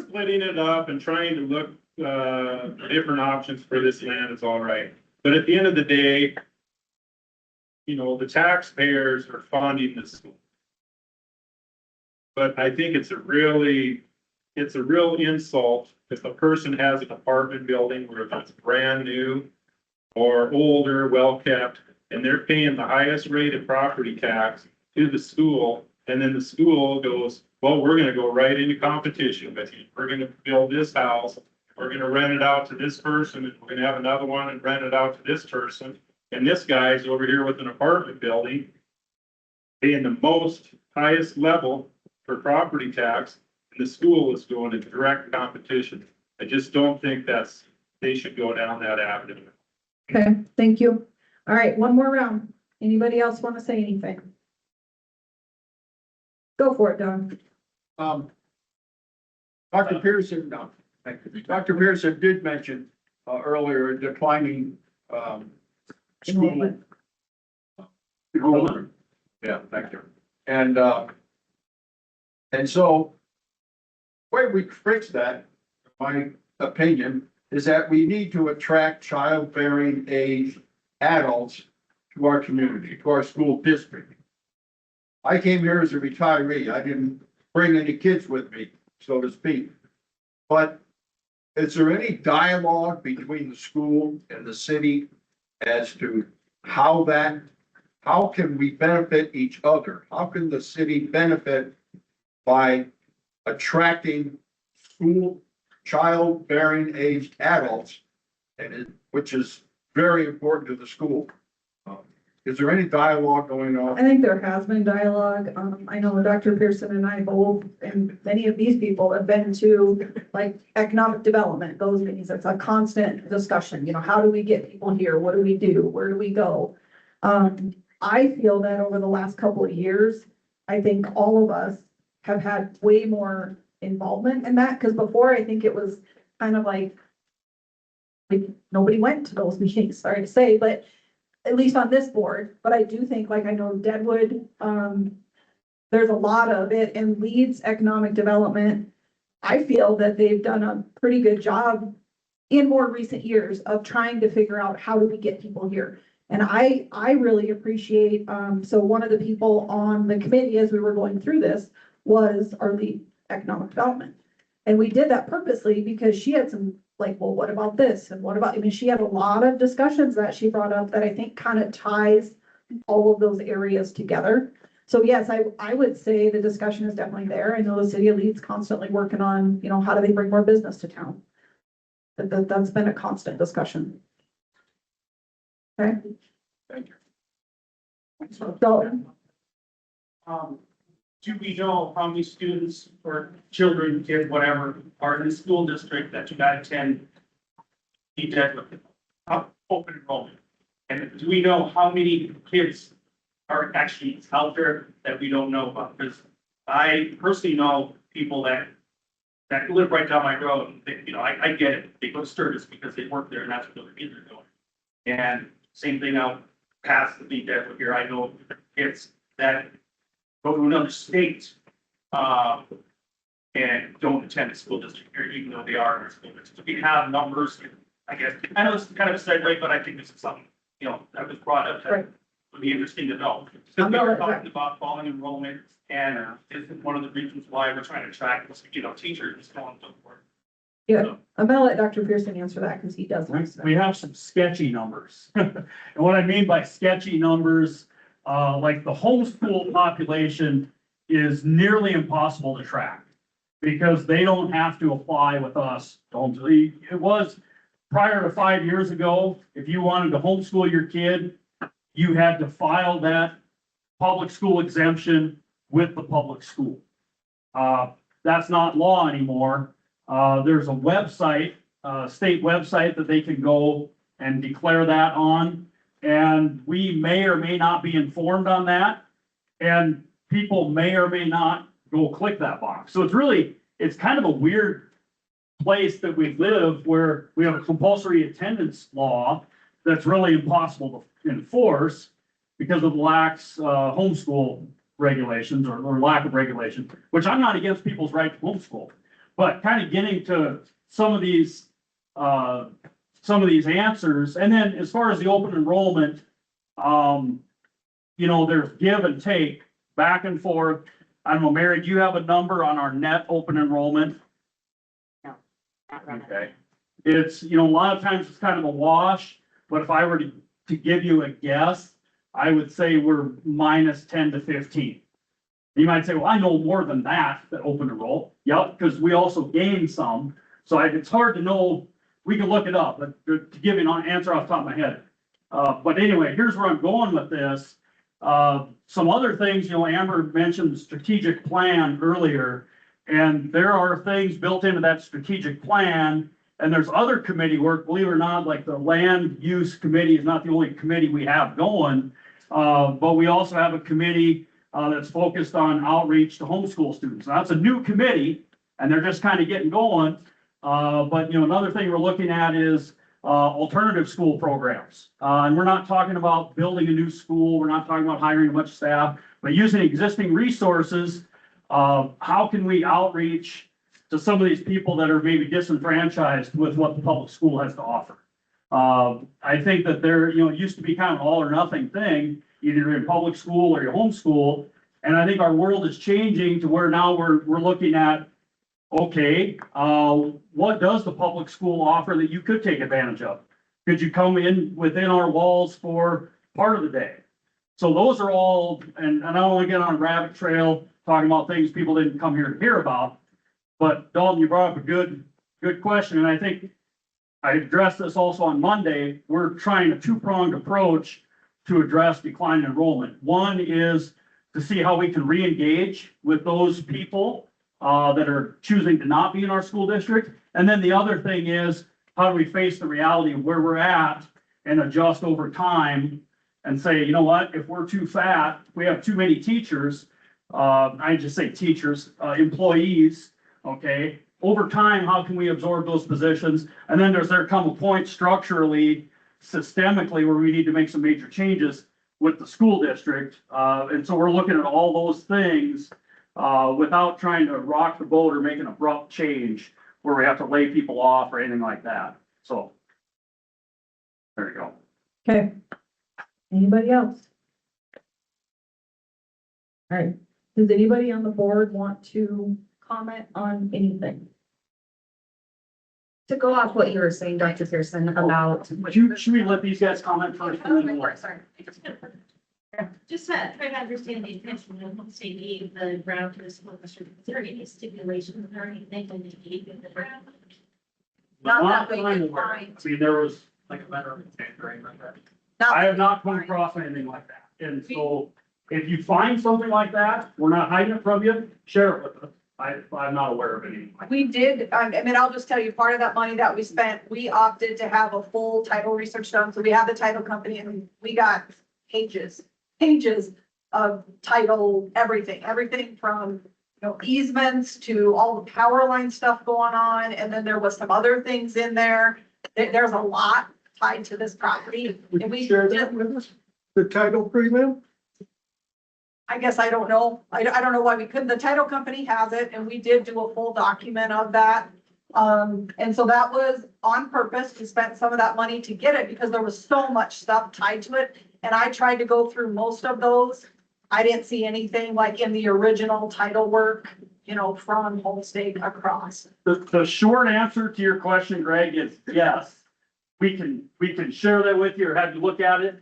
[SPEAKER 11] splitting it up and trying to look, for different options for this land is all right. But at the end of the day, you know, the taxpayers are funding this school. But I think it's a real insult if a person has an apartment building where it's brand new or older, well-kept, and they're paying the highest rate of property tax to the school, and then the school goes, well, we're gonna go right into competition with you. We're gonna build this house, we're gonna rent it out to this person, and we're gonna have another one and rent it out to this person. And this guy's over here with an apartment building, paying the most highest level for property tax, and the school is going into direct competition. I just don't think they should go down that avenue.
[SPEAKER 1] Okay, thank you. All right, one more round. Anybody else want to say anything? Go for it, Doug.
[SPEAKER 5] Dr. Pearson, no, thank you. Dr. Pearson did mention, earlier declining, school.
[SPEAKER 1] Enrollment.
[SPEAKER 5] Yeah, thank you. And so, the way we fix that, my opinion, is that we need to attract childbearing age adults to our community, to our school district. I came here as a retiree. I didn't bring any kids with me, so to speak. But is there any dialogue between the school and the city as to how can we benefit each other? How can the city benefit by attracting school childbearing aged adults, which is very important to the school? Is there any dialogue going on?
[SPEAKER 1] I think there has been dialogue. I know Dr. Pearson and I both, and many of these people have been to like economic development, those meetings. It's a constant discussion, you know, how do we get people here? What do we do? Where do we go? I feel that over the last couple of years, I think all of us have had way more involvement in that, because before I think it was kind of like nobody went to those meetings, sorry to say, but at least on this board. But I do think, like, I know Deadwood, there's a lot of it in Lead's economic development. I feel that they've done a pretty good job in more recent years of trying to figure out how do we get people here. And I really appreciate, so one of the people on the committee as we were going through this was our lead economic development. And we did that purposely because she had some, like, well, what about this? And what about, I mean, she had a lot of discussions that she brought up that I think kind of ties all of those areas together. So yes, I would say the discussion is definitely there. I know the city of Leeds constantly working on, you know, how do they bring more business to town? That's been a constant discussion. Okay.
[SPEAKER 5] Thank you.
[SPEAKER 1] So,
[SPEAKER 7] Do we know how many students or children, kids, whatever, are in the school district that do not attend Lead-Deadwood, open enrollment? And do we know how many kids are actually out there that we don't know about? Because I personally know people that live right down my road, and they, you know, I get it. They go to Sturgis because they work there and that's what their kids are doing. And same thing out past the Lead-Deadwood here. I know kids that go to another state, and don't attend the school district here, even though they are in our school district. We have numbers, I guess. I know it's kind of a segue, but I think this is something, you know, that was brought up that
[SPEAKER 1] Right.
[SPEAKER 7] would be interesting to know. Because we were talking about falling enrollment, and this is one of the reasons why we're trying to track, you know, teachers and so on and so forth.
[SPEAKER 1] yeah, I'm gonna let Dr. Pearson answer that because he does.
[SPEAKER 4] We have some sketchy numbers. And what I mean by sketchy numbers, like the homeschool population is nearly impossible to track because they don't have to apply with us. It was prior to 5 years ago, if you wanted to homeschool your kid, you had to file that public school exemption with the public school. That's not law anymore. There's a website, state website that they can go and declare that on. And we may or may not be informed on that. And people may or may not go click that box. So it's kind of a weird place that we live where we have a compulsory attendance law that's really impossible to enforce because of lax, homeschool regulations or lack of regulation, which I'm not against people's right to homeschool. But kind of getting to some of these answers, and then as far as the open enrollment, you know, there's give and take, back and forth. I don't know, Mary, do you have a number on our net open enrollment? Okay. It's, you know, a lot of times it's kind of a wash, but if I were to give you a guess, I would say we're minus 10 to 15. You might say, well, I know more than that open enroll. Yep, because we also gain some. So it's hard to know. We can look it up, but to give you an answer off the top of my head. But anyway, here's where I'm going with this. Some other things, you know, Amber mentioned the strategic plan earlier, and there are things built into that strategic plan. And there's other committee work, believe it or not, like the land use committee is not the only committee we have going. But we also have a committee that's focused on outreach to homeschool students. Now, that's a new committee and they're just kind of getting going. But you know, another thing we're looking at is alternative school programs. And we're not talking about building a new school. We're not talking about hiring a bunch of staff, but using existing resources. How can we outreach to some of these people that are maybe disenfranchised with what the public school has to offer? I think that it used to be kind of an all or nothing thing, either you're in public school or your homeschool. And I think our world is changing to where now we're looking at, okay, what does the public school offer that you could take advantage of? Could you come in within our walls for part of the day? So those are all, and I don't want to get on a rabbit trail talking about things people didn't come here to hear about. But Dalton, you brought up a good question. And I think I addressed this also on Monday. We're trying a two-pronged approach to address decline in enrollment. One is to see how we can re-engage with those people that are choosing to not be in our school district. And then the other thing is, how do we face the reality of where we're at and adjust over time and say, you know what, if we're too fat, we have too many teachers, I just say teachers, employees, okay, over time, how can we absorb those positions? And then there come a point structurally, systemically, where we need to make some major changes with the school district. And so we're looking at all those things without trying to rock the boat or make an abrupt change where we have to lay people off or anything like that. So there you go.
[SPEAKER 1] Okay. Anybody else? All right, Does anybody on the board want to comment on anything?
[SPEAKER 2] To go off what you were saying, Dr. Pearson, about.
[SPEAKER 4] Should we let these guys comment first?
[SPEAKER 2] Sorry.
[SPEAKER 8] Just try to understand the intention of once they gave the ground to the school district. Is there any stipulations or anything when they gave it the ground?
[SPEAKER 1] Not that we
[SPEAKER 4] I'm
[SPEAKER 1] could
[SPEAKER 4] aware.
[SPEAKER 1] find.
[SPEAKER 4] I mean, there was,
[SPEAKER 7] Like a letter of intent or anything like that.
[SPEAKER 4] I have not come across anything like that. And so if you find something like that, we're not hiding it from you, share it with us. I'm not aware of any.
[SPEAKER 1] We did, I mean, I'll just tell you, part of that money that we spent, we opted to have a full title research done. So we had the title company and we got pages of title, everything from, easements to all the power line stuff going on. And then there was some other things in there. There's a lot tied to this property.
[SPEAKER 10] Would
[SPEAKER 1] And
[SPEAKER 10] you
[SPEAKER 1] we
[SPEAKER 10] share
[SPEAKER 1] did,
[SPEAKER 10] that with us? The title prelim?
[SPEAKER 1] I guess I don't know. I don't know why we couldn't. The title company has it and we did do a full document of that. And so that was on purpose. We spent some of that money to get it because there was so much stuff tied to it. And I tried to go through most of those. I didn't see anything like in the original title work, from Homestake across.
[SPEAKER 4] The short answer to your question, Greg, is yes. We can share that with you or have you look at it.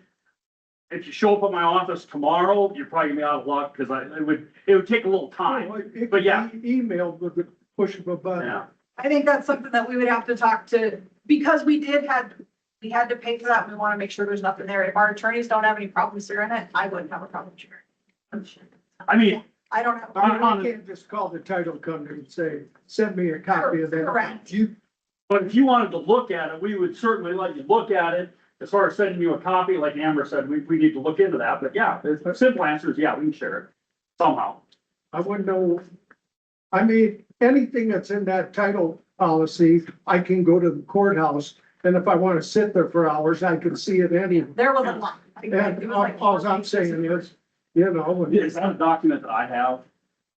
[SPEAKER 4] If you show up at my office tomorrow, you're probably gonna be out of luck because it would take a little time.
[SPEAKER 10] It
[SPEAKER 4] But yeah.
[SPEAKER 10] could be emailed with the push of a button.
[SPEAKER 4] Yeah.
[SPEAKER 1] I think that's something that we would have to talk to, because we had to pay for that. We want to make sure there's nothing there. If our attorneys don't have any problems sharing it, I wouldn't have a problem sharing.
[SPEAKER 4] I mean,
[SPEAKER 1] I don't have.
[SPEAKER 10] I can't just call the title company and say, send me a copy of that.
[SPEAKER 1] Correct.
[SPEAKER 4] but if you wanted to look at it, we would certainly let you look at it. As far as sending you a copy, like Amber said, we need to look into that. But yeah, the simple answer is, yeah, we can share it somehow.
[SPEAKER 10] I wouldn't know. I mean, anything that's in that title policy, I can go to the courthouse. And if I want to sit there for hours, I can see it anyway.
[SPEAKER 1] There was a lot.
[SPEAKER 10] And
[SPEAKER 1] It was like
[SPEAKER 10] all I'm saying is,
[SPEAKER 4] Is that a document that I have?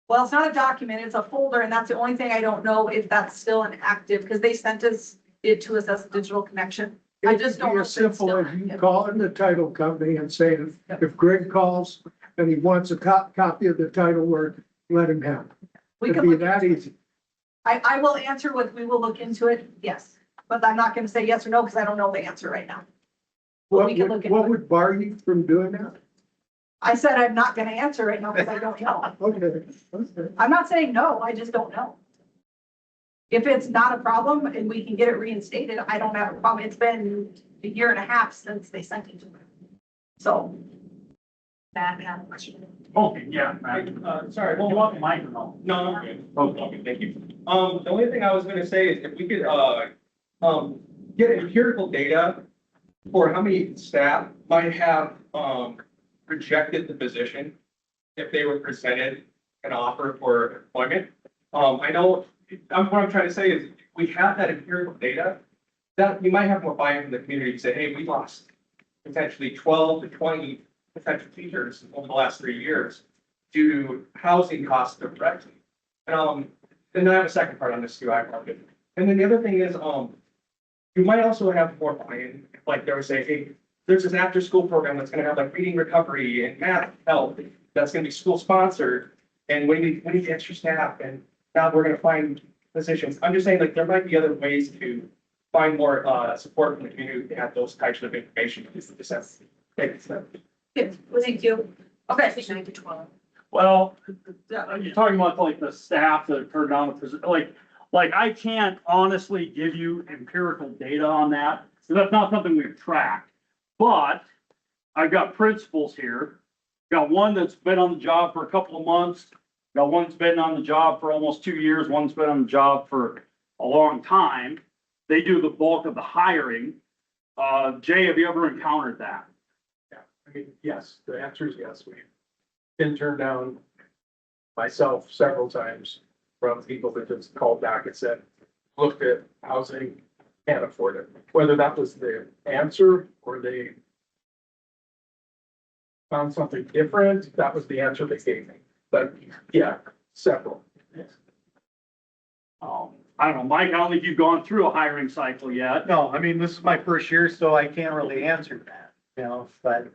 [SPEAKER 1] Well, it's not a document, it's a folder, and that's the only thing I don't know if that's still an active, because they sent it to us as a digital connection. I just don't
[SPEAKER 10] It'd be
[SPEAKER 1] know
[SPEAKER 10] as
[SPEAKER 1] if it's
[SPEAKER 10] simple
[SPEAKER 1] still
[SPEAKER 10] as you
[SPEAKER 1] active.
[SPEAKER 10] calling the title company and saying, if Greg calls and he wants a copy of the title work, let him have it.
[SPEAKER 1] We
[SPEAKER 10] It'd
[SPEAKER 1] can
[SPEAKER 10] be
[SPEAKER 1] look,
[SPEAKER 10] that easy.
[SPEAKER 1] I will answer with, we will look into it, yes, but I'm not gonna say yes or no, because I don't know the answer right now. But we can look into
[SPEAKER 10] What
[SPEAKER 1] it.
[SPEAKER 10] would bar you from doing that?
[SPEAKER 1] I said I'm not gonna answer right now, because I don't know.
[SPEAKER 10] Okay.
[SPEAKER 1] I'm not saying no, I just don't know. If it's not a problem and we can get it reinstated, I don't have a problem. It's been a year and a half since they sent it to me. So. That had a question.
[SPEAKER 4] Okay, yeah.
[SPEAKER 9] Sorry,
[SPEAKER 4] You want the mic or no?
[SPEAKER 9] No, I'm good. Okay, thank you. The only thing I was gonna say is if we could, get empirical data for how many staff might have, rejected the position if they were presented an offer for employment. I know, what I'm trying to say is, we have that empirical data, that we might have more buy-in from the community to say, hey, we lost potentially 12 to 20 potential teachers over the last 3 years due to housing costs directly. And then I have a second part on this too, I apologize. And then the other thing is, you might also have more buy-in, like they would say, hey, there's this after-school program that's gonna have like reading recovery and math help, that's gonna be school sponsored. And we need extra staff, and now we're gonna find positions. I'm just saying, like, there might be other ways to find more, support from the community to have those types of information.
[SPEAKER 1] Yes, well, thank you. Okay.
[SPEAKER 2] 9 to 12.
[SPEAKER 4] Well, you're talking about like the staff that turned down the position, like I can't honestly give you empirical data on that. So that's not something we've tracked. But I've got principals here. Got one that's been on the job for a couple of months. Got one that's been on the job for almost 2 years. One's been on the job for a long time. They do the bulk of the hiring. Jay, have you ever encountered that?
[SPEAKER 15] I mean, yes, the answer is yes. We've been turned down myself several times from people that just called back and said, looked at housing, can't afford it. Whether that was the answer or they found something different, that was the answer they gave me. But yeah, several.
[SPEAKER 4] I don't know, Mike, I don't think you've gone through a hiring cycle yet.
[SPEAKER 14] No, I mean, this is my first year, so I can't really answer that, but.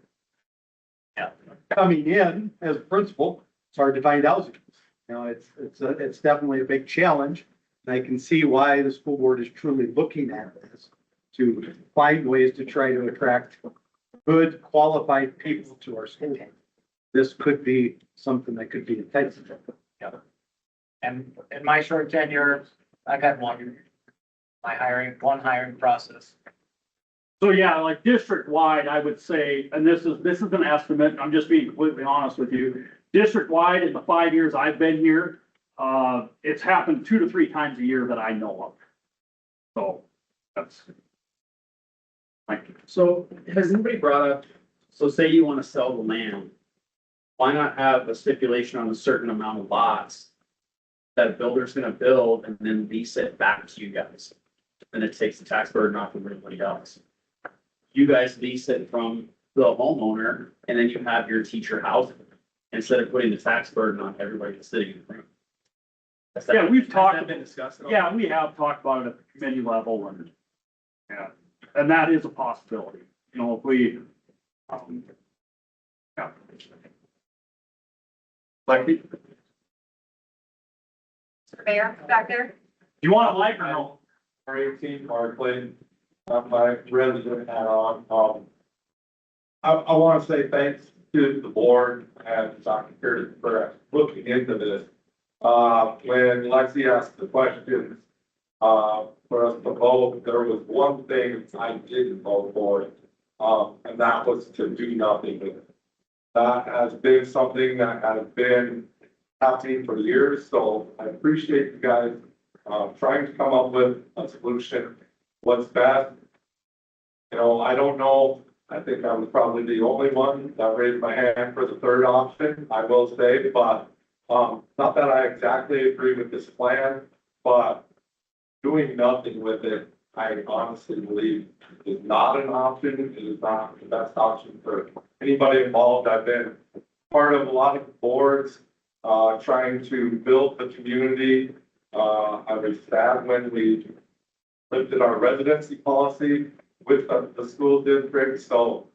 [SPEAKER 14] Yeah, coming in as a principal,
[SPEAKER 16] it's hard to find housing. You know, it's definitely a big challenge. And I can see why the school board is truly looking at this to find ways to try to attract good qualified people to our school. This could be something that could be enticing.
[SPEAKER 6] And in my short tenure, I've had one hiring process.
[SPEAKER 4] So yeah, like district wide, I would say, and this is an estimate, I'm just being completely honest with you. District wide, in the 5 years I've been here, it's happened 2 to 3 times a year that I know of. So that's. Thank you.
[SPEAKER 17] So has anybody brought up, so say you want to sell the land, why not have a stipulation on a certain amount of lots that a builder's gonna build and then lease it back to you guys? And it takes the tax burden off of everybody else. You guys lease it from the homeowner and then you have your teacher housing instead of putting the tax burden on everybody that's sitting in the room.
[SPEAKER 4] Yeah, we've talked,
[SPEAKER 17] Has that been discussed at all?
[SPEAKER 4] yeah, we have talked about it at the committee level and, yeah, and that is a possibility, you know, if we, yeah. Like, do
[SPEAKER 2] Mayor, back there?
[SPEAKER 4] you want a mic or no?
[SPEAKER 3] R18 Barclay, my resident hat on. I want to say thanks to the board and Dr. Curtis for looking into this. When Lexi asked the questions, for us to vote, there was one thing I didn't vote for, and that was to do nothing with it. That has been something that has been happening for years, so I appreciate you guys trying to come up with a solution. What's best? You know, I don't know. I think I was probably the only one that raised my hand for the third option, I will say, but not that I exactly agree with this plan, but doing nothing with it, I honestly believe is not an option. It is not the best option for anybody involved. I've been part of a lot of boards trying to build the community. I was sad when we lifted our residency policy with the school district. So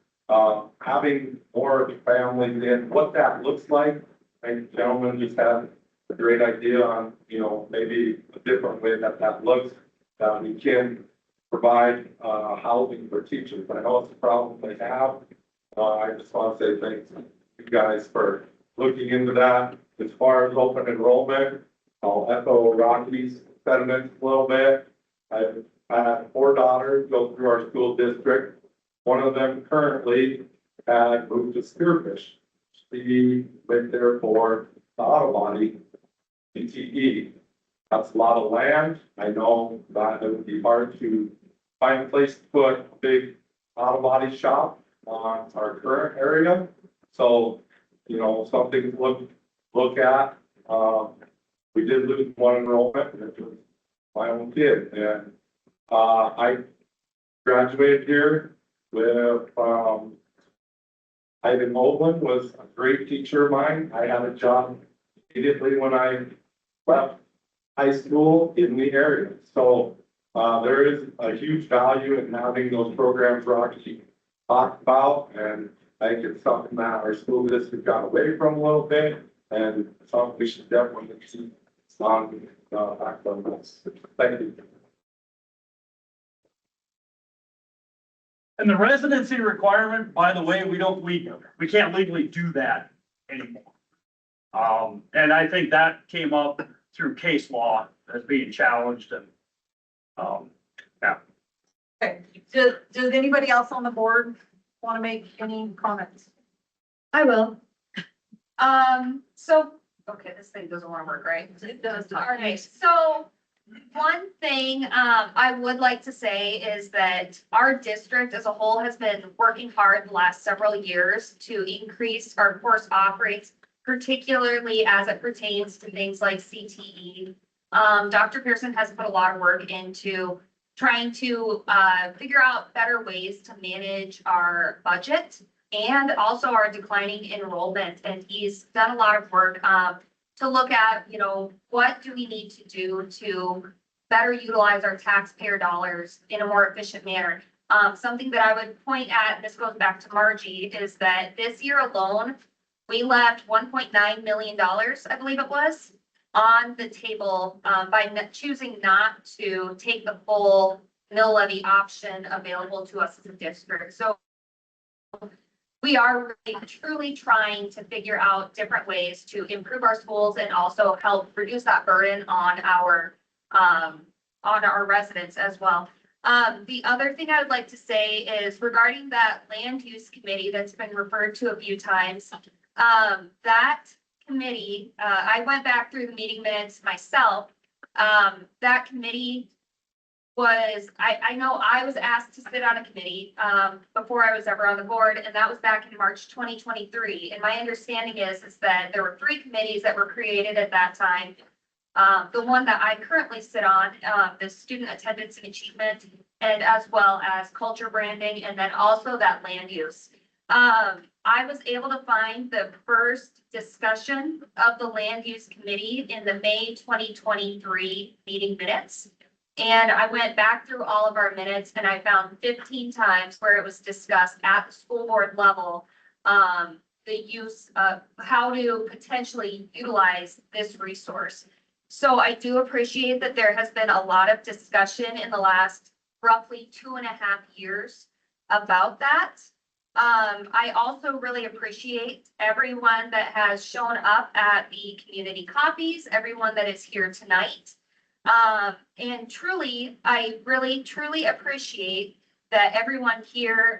[SPEAKER 3] having more families in, what that looks like, I think the gentleman just had a great idea on, you know, maybe a different way that looks, that we can provide housing for teachers. I know it's a problem they have. I just want to say thanks to you guys for looking into that. As far as open enrollment, I'll echo Rocky's sentiments a little bit. I've had 4 daughters go through our school district. One of them currently had moved to Spearfish. She went there for the auto body, PTE. That's a lot of land. I know that it would be hard to find a place to put a big auto body shop on our current area. So, you know, something to look at. We did lose one enrollment, and it was my own kid. And I graduated here with Ivan Moblin, was a great teacher of mine. I had a job immediately when I left high school in the area. So there is a huge value in having those programs Rocky talked about, and I think it's something that our school district got away from a little bit, and something we should definitely keep on back on this. Thank you.
[SPEAKER 4] And the residency requirement, by the way, we can't legally do that anymore. And I think that came up through case law as being challenged and, yeah.
[SPEAKER 1] Okay, does anybody else on the board want to make any comments?
[SPEAKER 2] I will. So, okay, this thing doesn't want to work, right? It does. All right, so one thing, I would like to say is that our district as a whole has been working hard the last several years to increase our course offerings, particularly as it pertains to things like CTE. Dr. Pearson has put a lot of work into trying to figure out better ways to manage our budget and also our declining enrollment. And he's done a lot of work to look at, you know, what do we need to do to better utilize our taxpayer dollars in a more efficient manner. Something that I would point at, and this goes back to Margie, is that this year alone, we left $1.9 million, I believe it was, on the table, by choosing not to take the full mill levy option available to us as a district. So we are really truly trying to figure out different ways to improve our schools and also help reduce that burden on our residents as well. The other thing I would like to say is regarding that land use committee that's been referred to a few times. That committee, I went back through the meeting minutes myself. That committee I know I was asked to sit on a committee, before I was ever on the board, and that was back in March 2023. And my understanding is that there were 3 committees that were created at that time. The one that I currently sit on, the student attendance and achievement, and as well as culture branding, and then also that land use. I was able to find the first discussion of the land use committee in the May 2023 meeting minutes. And I went back through all of our minutes and I found 15 times where it was discussed at the school board level, the use of how to potentially utilize this resource. So I do appreciate that there has been a lot of discussion in the last roughly 2.5 years about that. I also really appreciate everyone that has shown up at the community coffees, everyone that is here tonight. And truly, I really, truly appreciate that everyone here,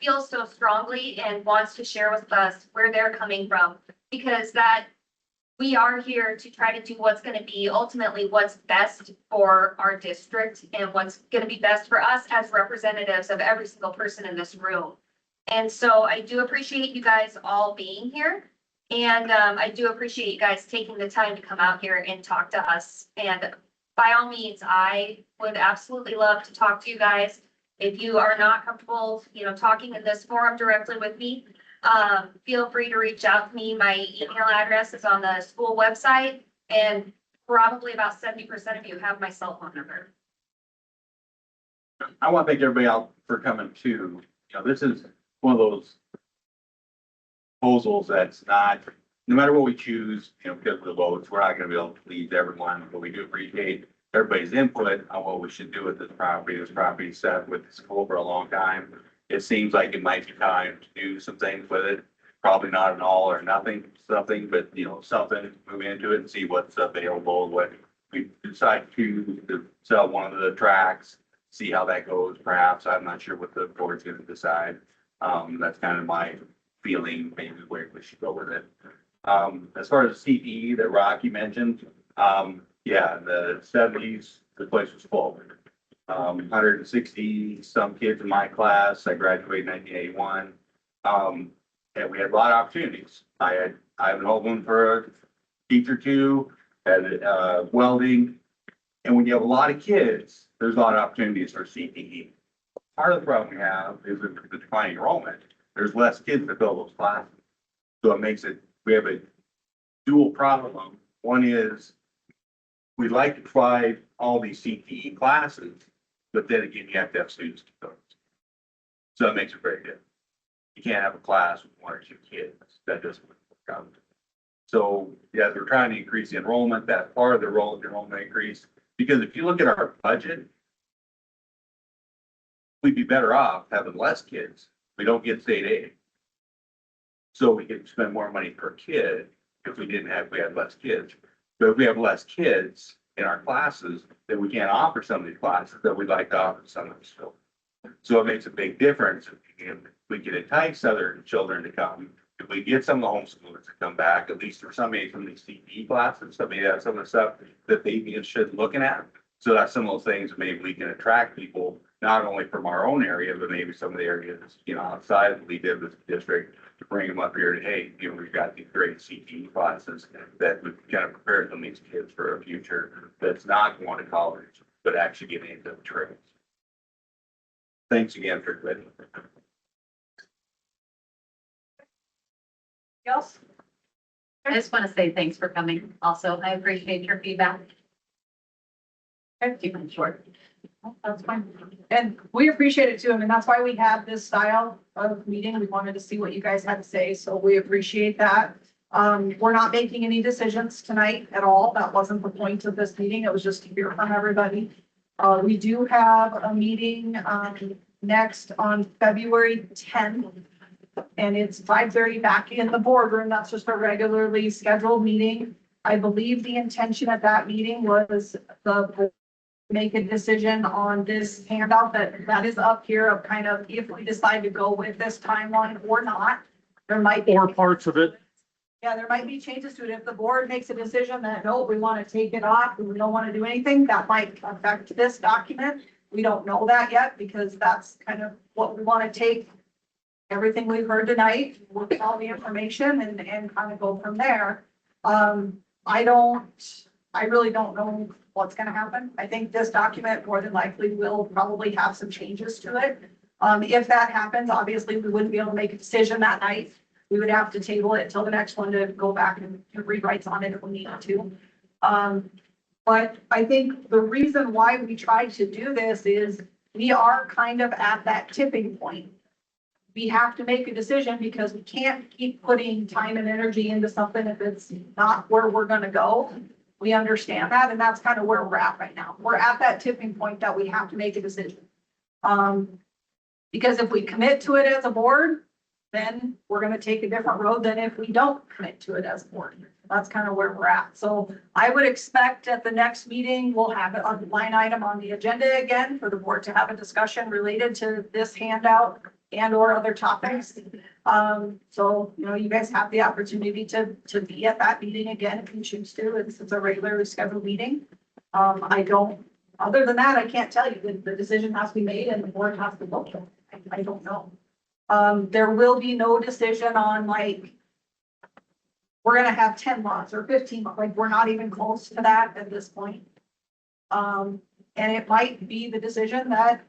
[SPEAKER 2] feels so strongly and wants to share with us where they're coming from, because that we are here to try to do what's going to be ultimately what's best for our district and what's going to be best for us as representatives of every single person in this room. And so I do appreciate you guys all being here. And I do appreciate you guys taking the time to come out here and talk to us. And by all means, I would absolutely love to talk to you guys. If you are not comfortable, talking in this forum directly with me, feel free to reach out to me. My email address is on the school website, and probably about 70% of you have my cell phone number.
[SPEAKER 12] I want to thank everybody out for coming too. This is one of those proposals that's not, no matter what we choose, because of the votes, we're not going to be able to please everyone, but we do appreciate everybody's input on what we should do with this property. This property sat with the school for a long time. It seems like it might be time to do some things with it. Probably not an all or nothing something, but something, move into it and see what's available. What we decide to sell one of the tracks, see how that goes. Perhaps I'm not sure what the board's going to decide. That's kind of my feeling, maybe where we should go with it. As far as the CPE that Rocky mentioned, yeah, in the 70s, the place was full. 160 some kids in my class. I graduated in 1981. And we had a lot of opportunities. I have an old one for a teacher too, had welding. And when you have a lot of kids, there's a lot of opportunities for CPE. Part of the problem we have is with the declining enrollment. There's less kids to fill those classes. So it makes it, we have a dual problem. One is we'd like to provide all these CPE classes, but then again, you have to have students to go. So it makes it very difficult. You can't have a class with 1 or 2 kids. That doesn't work out. So yeah, we're trying to increase the enrollment. That's part of the enrollment increase. Because if you look at our budget, we'd be better off having less kids. We don't get state aid. So we could spend more money per kid if we had less kids. But if we have less kids in our classes, then we can't offer some of these classes that we'd like to offer some of these children. So it makes a big difference. If we can entice other children to come, if we get some of the homeschoolers to come back, at least for somebody from these CPE classes, some of the stuff that they be interested in looking at. So that's some of those things that maybe we can attract people, not only from our own area, but maybe some of the areas, outside of the Lead-Deadwood district, to bring them up here to, hey, we've got these great CPE classes that would kind of prepare some of these kids for a future that's not going to college, but actually getting into the trades. Thanks again for letting me.
[SPEAKER 18] Else? I just want to say thanks for coming. Also, I appreciate your feedback.
[SPEAKER 1] Okay, keep it short. That's fine. And we appreciate it too. I mean, that's why we have this style of meeting. We wanted to see what you guys had to say, so we appreciate that. We're not making any decisions tonight at all. That wasn't the point of this meeting. It was just to hear from everybody. We do have a meeting, next on February 10th. And it's 5:30 back in the boardroom. That's just a regularly scheduled meeting. I believe the intention at that meeting was make a decision on this handout that is up here of kind of if we decide to go with this timeline or not. There might be.
[SPEAKER 4] Or parts of it.
[SPEAKER 1] Yeah, there might be changes to it. If the board makes a decision that, no, we want to take it off, we don't want to do anything, that might affect this document. We don't know that yet because that's kind of what we want to take everything we've heard tonight, look at all the information and kind of go from there. I really don't know what's gonna happen. I think this document more than likely will probably have some changes to it. If that happens, obviously we wouldn't be able to make a decision that night. We would have to table it till the next one to go back and do rewrites on it if we needed to. But I think the reason why we tried to do this is we are kind of at that tipping point. We have to make a decision because we can't keep putting time and energy into something if it's not where we're gonna go. We understand that, and that's kind of where we're at right now. We're at that tipping point that we have to make a decision. Because if we commit to it as a board, then we're gonna take a different road than if we don't commit to it as a board. That's kind of where we're at. So I would expect at the next meeting, we'll have a line item on the agenda again for the board to have a discussion related to this handout and or other topics. So, you know, you guys have the opportunity to be at that meeting again if you choose to. It's a regularly scheduled meeting. Other than that, I can't tell you. The decision has to be made and the board has to vote. I don't know. There will be no decision on like, we're gonna have 10 lots or 15 lots. Like, we're not even close to that at this point. And it might be the decision that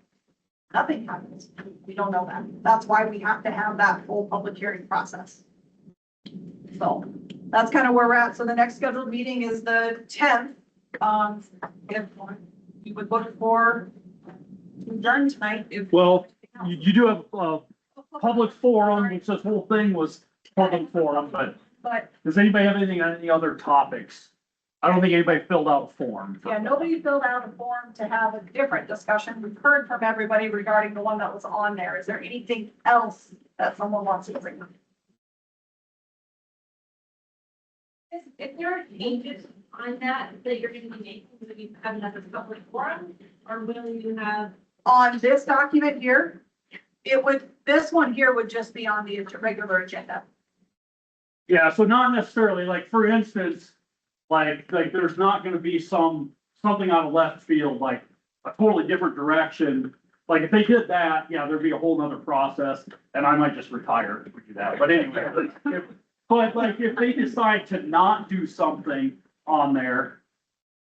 [SPEAKER 1] nothing happens. We don't know that. That's why we have to have that full public hearing process. So that's kind of where we're at. So the next scheduled meeting is the 10th. If you would look for adjourn tonight.
[SPEAKER 4] Well, you do have a public forum, which this whole thing was public forum, but does anybody have anything on any other topics? I don't think anybody filled out a form.
[SPEAKER 1] Yeah, nobody filled out a form to have a different discussion. We've heard from everybody regarding the one that was on there. Is there anything else that someone wants to bring up?
[SPEAKER 8] If there are changes on that you're going to be making, will you have another public forum, or will you have?
[SPEAKER 1] On this document here, this one here would just be on the regular agenda.
[SPEAKER 4] Yeah, so not necessarily, like, for instance, like there's not gonna be something out of left field, like a totally different direction. Like, if they did that, yeah, there'd be a whole nother process, and I might just retire if we do that. But anyway, but like, if they decide to not do something on there,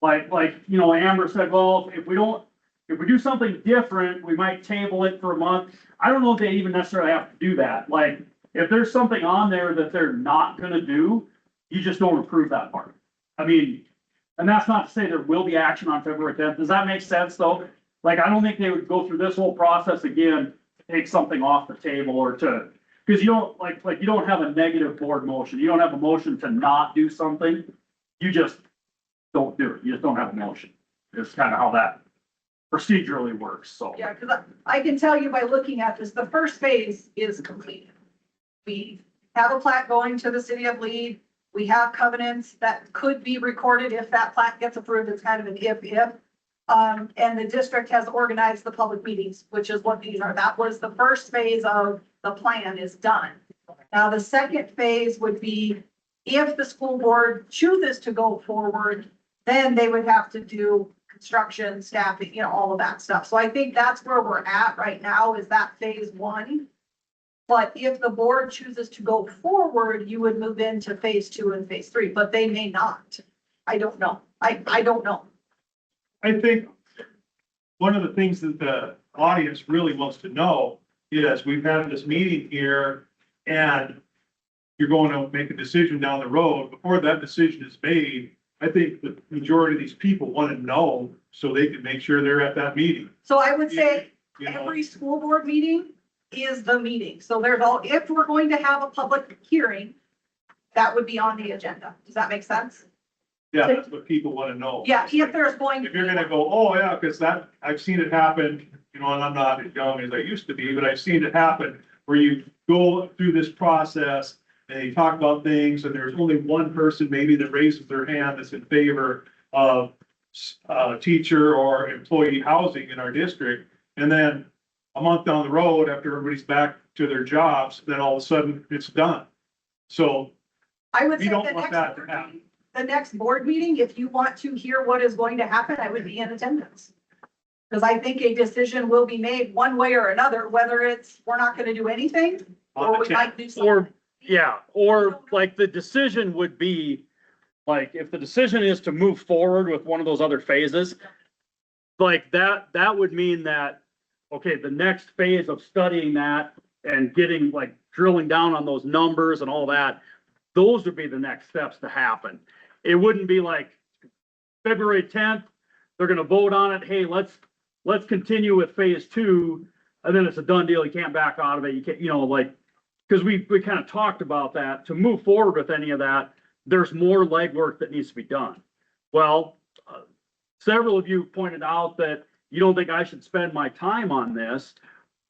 [SPEAKER 4] like, you know, Amber said, well, if we do something different, we might table it for a month. I don't know if they even necessarily have to do that. Like, if there's something on there that they're not gonna do, you just don't approve that part. I mean, and that's not to say there will be action on February 10th. Does that make sense though? Like, I don't think they would go through this whole process again, to take something off the table or to, because you don't like you don't have a negative board motion. You don't have a motion to not do something. You just don't do it. You just don't have a motion. It's kind of how that procedurally works, so.
[SPEAKER 1] Yeah, because I can tell you by looking at this, the first phase is completed. We have a plat going to the city of Lead. We have covenants that could be recorded if that plat gets approved. It's kind of an if. And the district has organized the public meetings, which is what these are. That was the first phase of the plan is done. Now, the second phase would be if the school board chooses to go forward, then they would have to do construction, staffing, you know, all of that stuff. So I think that's where we're at right now is that phase one. But if the board chooses to go forward, you would move into phase 2 and phase 3, but they may not. I don't know. I don't know.
[SPEAKER 11] I think one of the things that the audience really wants to know is we've had this meeting here and you're going to make a decision down the road. Before that decision is made, I think the majority of these people want to know so they can make sure they're at that meeting.
[SPEAKER 1] So I would say
[SPEAKER 11] You know,
[SPEAKER 1] every school board meeting is the meeting. So there's all, if we're going to have a public hearing, that would be on the agenda. Does that make sense?
[SPEAKER 11] yeah, that's what people want to know.
[SPEAKER 1] Yeah, if there's going.
[SPEAKER 11] If you're gonna go, oh, yeah, because that, I've seen it happen, you know, and I'm not as young as I used to be, but I've seen it happen where you go through this process and you talk about things and there's only one person maybe that raises their hand that's in favor of teacher or employee housing in our district. And then a month down the road, after everybody's back to their jobs, then all of a sudden it's done. So
[SPEAKER 1] I would
[SPEAKER 11] we
[SPEAKER 1] say
[SPEAKER 11] don't
[SPEAKER 1] the
[SPEAKER 11] want
[SPEAKER 1] next
[SPEAKER 11] that to
[SPEAKER 1] board
[SPEAKER 11] happen.
[SPEAKER 1] meeting, the next board meeting, if you want to hear what is going to happen, I would be in attendance. Because I think a decision will be made one way or another, whether it's, we're not gonna do anything, or we might do something.
[SPEAKER 4] Or, yeah, or like the decision would be, like, if the decision is to move forward with one of those other phases, like that would mean that, okay, the next phase of studying that and getting, like, drilling down on those numbers and all that, those would be the next steps to happen. It wouldn't be like February 10th, they're gonna vote on it, hey, let's continue with phase 2, and then it's a done deal, you can't back out of it, you can't, you know, like, because we kind of talked about that, to move forward with any of that, there's more legwork that needs to be done. Well, several of you pointed out that you don't think I should spend my time on this,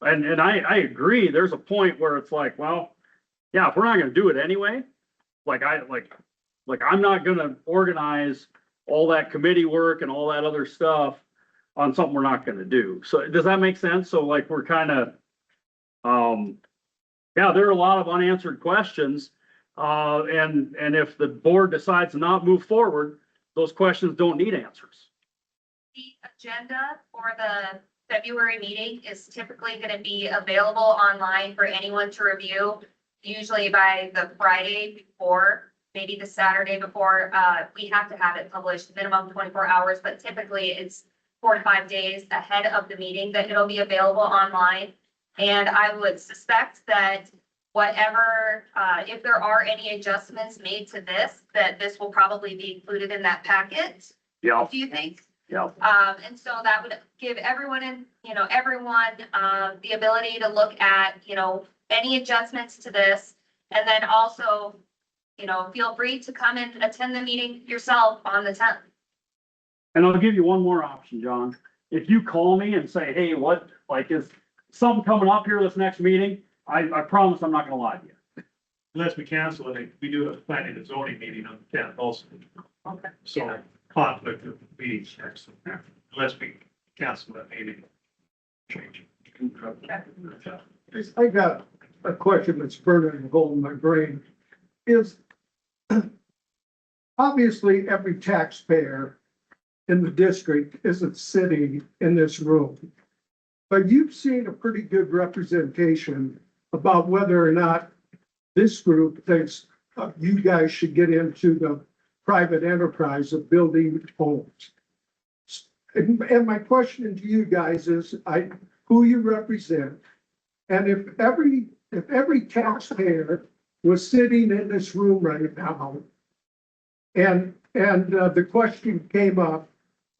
[SPEAKER 4] and I agree, there's a point where it's like, well, yeah, if we're not gonna do it anyway, like I'm not gonna organize all that committee work and all that other stuff on something we're not gonna do. So does that make sense? So like we're kind of, yeah, there are a lot of unanswered questions. And if the board decides to not move forward, those questions don't need answers.
[SPEAKER 2] The agenda for the February meeting is typically going to be available online for anyone to review, usually by the Friday before, maybe the Saturday before. We have to have it published minimum 24 hours, but typically it's 4 to 5 days ahead of the meeting that it'll be available online. And I would suspect that whatever, if there are any adjustments made to this, that this will probably be included in that packet.
[SPEAKER 4] Yeah.
[SPEAKER 2] Do you think?
[SPEAKER 4] Yeah.
[SPEAKER 2] And so that would give everyone the ability to look at, any adjustments to this. And then also, feel free to come and attend the meeting yourself on the 10th.
[SPEAKER 4] And I'll give you one more option, John. If you call me and say, hey, what, like, is something coming up here this next meeting? I promise I'm not gonna lie to you.
[SPEAKER 11] Unless we cancel it, we do a planning and zoning meeting on the 10th also.
[SPEAKER 2] Okay.
[SPEAKER 11] So conflict of meetings next, unless we cancel that meeting. Change.
[SPEAKER 16] I got a question that's burning a hole in my brain. Is obviously every taxpayer in the district isn't sitting in this room. But you've seen a pretty good representation about whether or not this group thinks you guys should get into the private enterprise of building homes. And my question to you guys is, who you represent, and if every taxpayer was sitting in this room right now, and the question came up,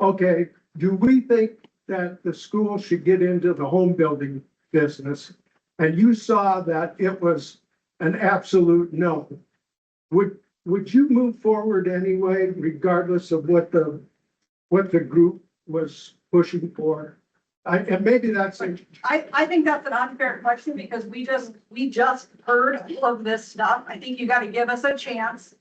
[SPEAKER 16] okay, do we think that the school should get into the home building business? And you saw that it was an absolute no. Would you move forward anyway, regardless of what the group was pushing for? And maybe that's.
[SPEAKER 1] I think that's an unfair question because we just heard all of this stuff. I think you got to give us a chance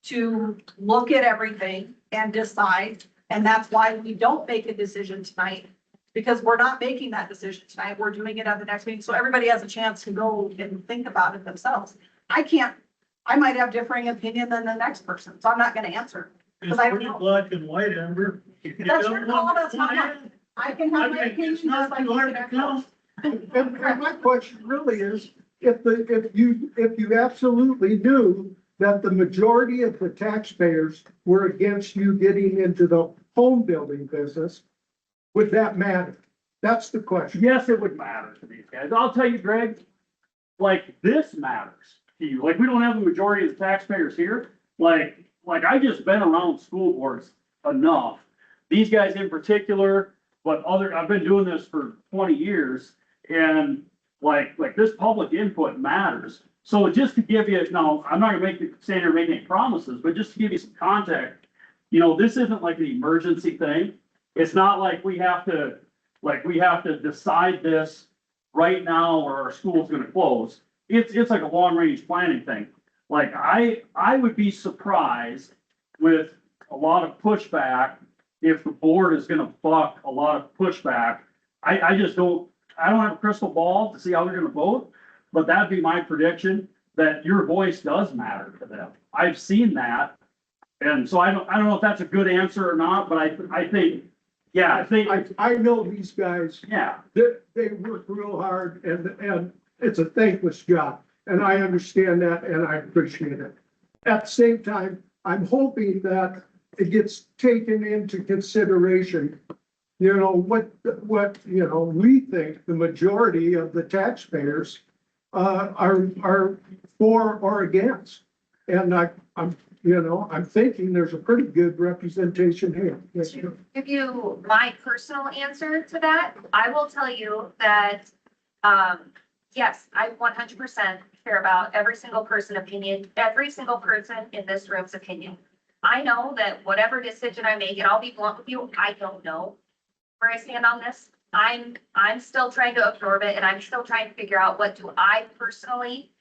[SPEAKER 1] to look at everything and decide. And that's why we don't make a decision tonight, because we're not making that decision tonight. We're doing it at the next meeting. So everybody has a chance to go and think about it themselves. I might have differing opinion than the next person, so I'm not gonna answer. Because I don't know.
[SPEAKER 10] Black and white, Amber.
[SPEAKER 1] That's your call, that's not mine. I can have my opinion.
[SPEAKER 10] It's not too hard to count.
[SPEAKER 16] And my question really is, if you absolutely knew that the majority of the taxpayers were against you getting into the home building business, would that matter? That's the question.
[SPEAKER 4] Yes, it would matter to these guys. I'll tell you, Greg, like, this matters to you. Like, we don't have the majority of the taxpayers here. Like, like, I just been around school boards enough. These guys in particular, but I've been doing this for 20 years and like this public input matters. So just to give you, now, I'm not gonna stand here making any promises, but just to give you some context, this isn't like an emergency thing. It's not like we have to decide this right now or our school's gonna close. It's like a long range planning thing. Like I would be surprised with a lot of pushback if the board is gonna buck a lot of pushback. I don't have a crystal ball to see how they're gonna vote, but that'd be my prediction, that your voice does matter to them. I've seen that. And so I don't know if that's a good answer or not, but I think, yeah,
[SPEAKER 18] I know these guys,
[SPEAKER 4] yeah.
[SPEAKER 18] they work real hard and it's a thankless job. And I understand that and I appreciate it. At the same time, I'm hoping that it gets taken into consideration. What, we think the majority of the taxpayers are for or against. And I'm thinking there's a pretty good representation here.
[SPEAKER 2] To give you my personal answer to that, I will tell you that, yes, I 100% care about every single person's opinion, every single person in this room's opinion. I know that whatever decision I make, and I'll be blunt with you, I don't know where I stand on this. I'm still trying to absorb it and I'm still trying to figure out what do I personally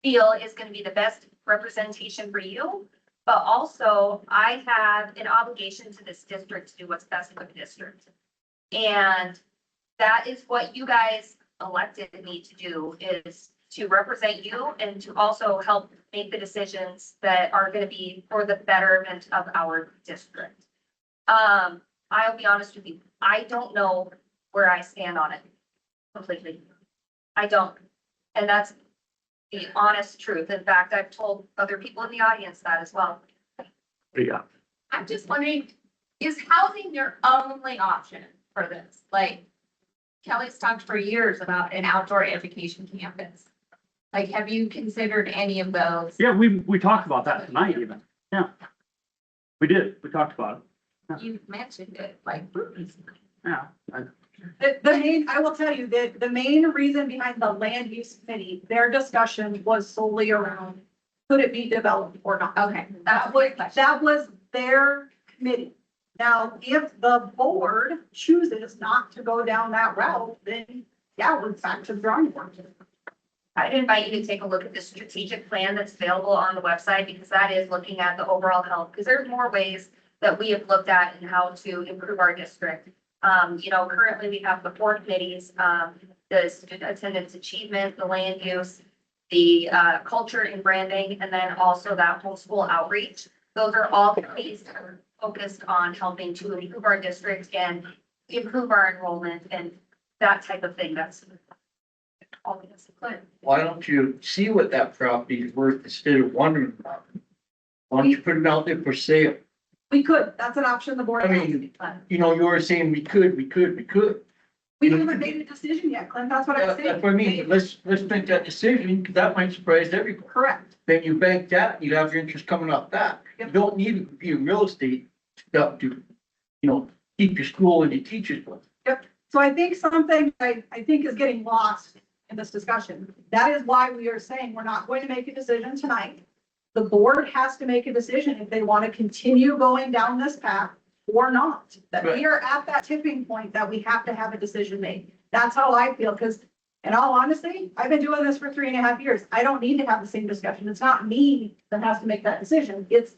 [SPEAKER 2] feel is going to be the best representation for you. But also I have an obligation to this district to do what's best for the district. And that is what you guys elected me to do, is to represent you and to also help make the decisions that are going to be for the betterment of our district. I'll be honest with you. I don't know where I stand on it completely. I don't. And that's the honest truth. In fact, I've told other people in the audience that as well.
[SPEAKER 4] Yeah.
[SPEAKER 19] I'm just wondering, is housing your only option for this? Like, Kelly's talked for years about an outdoor education campus. Like, have you considered any of those?
[SPEAKER 4] Yeah, we talked about that tonight even. Yeah. We did. We talked about it.
[SPEAKER 19] You mentioned it, like,
[SPEAKER 4] Yeah.
[SPEAKER 1] I will tell you that the main reason behind the land use committee, their discussion was solely around, could it be developed or not?
[SPEAKER 19] okay,
[SPEAKER 1] That was their committee. Now, if the board chooses not to go down that route, then yeah, we're back to the drawing board.
[SPEAKER 2] I'd invite you to take a look at the strategic plan that's available on the website, because that is looking at the overall health, because there's more ways that we have looked at and how to improve our district. Currently we have the 4 committees, the student attendance achievement, the land use, the culture and branding, and then also that homeschool outreach. Those are all committees that are focused on helping to improve our district and improve our enrollment and that type of thing. That's all we have to put.
[SPEAKER 6] Why don't you see what that property is worth instead of wondering about it? Why don't you put it out there for sale?
[SPEAKER 1] We could, that's an option the board
[SPEAKER 6] I
[SPEAKER 1] has.
[SPEAKER 6] mean, you were saying we could.
[SPEAKER 1] We haven't made a decision yet, Clint, that's what I'm saying.
[SPEAKER 6] That's what I mean. Let's make that decision, because that might surprise everyone.
[SPEAKER 1] Correct.
[SPEAKER 6] Then you bank that, and you have your interest coming off that. You don't need to be in real estate stuff to, keep your school and your teachers with.
[SPEAKER 1] Yep. So I think something I think is getting lost in this discussion. That is why we are saying we're not going to make a decision tonight. The board has to make a decision if they want to continue going down this path or not. That we are at that tipping point that we have to have a decision made. That's how I feel, because in all honesty, I've been doing this for 3.5 years. I don't need to have the same discussion. It's not me that has to make that decision. It's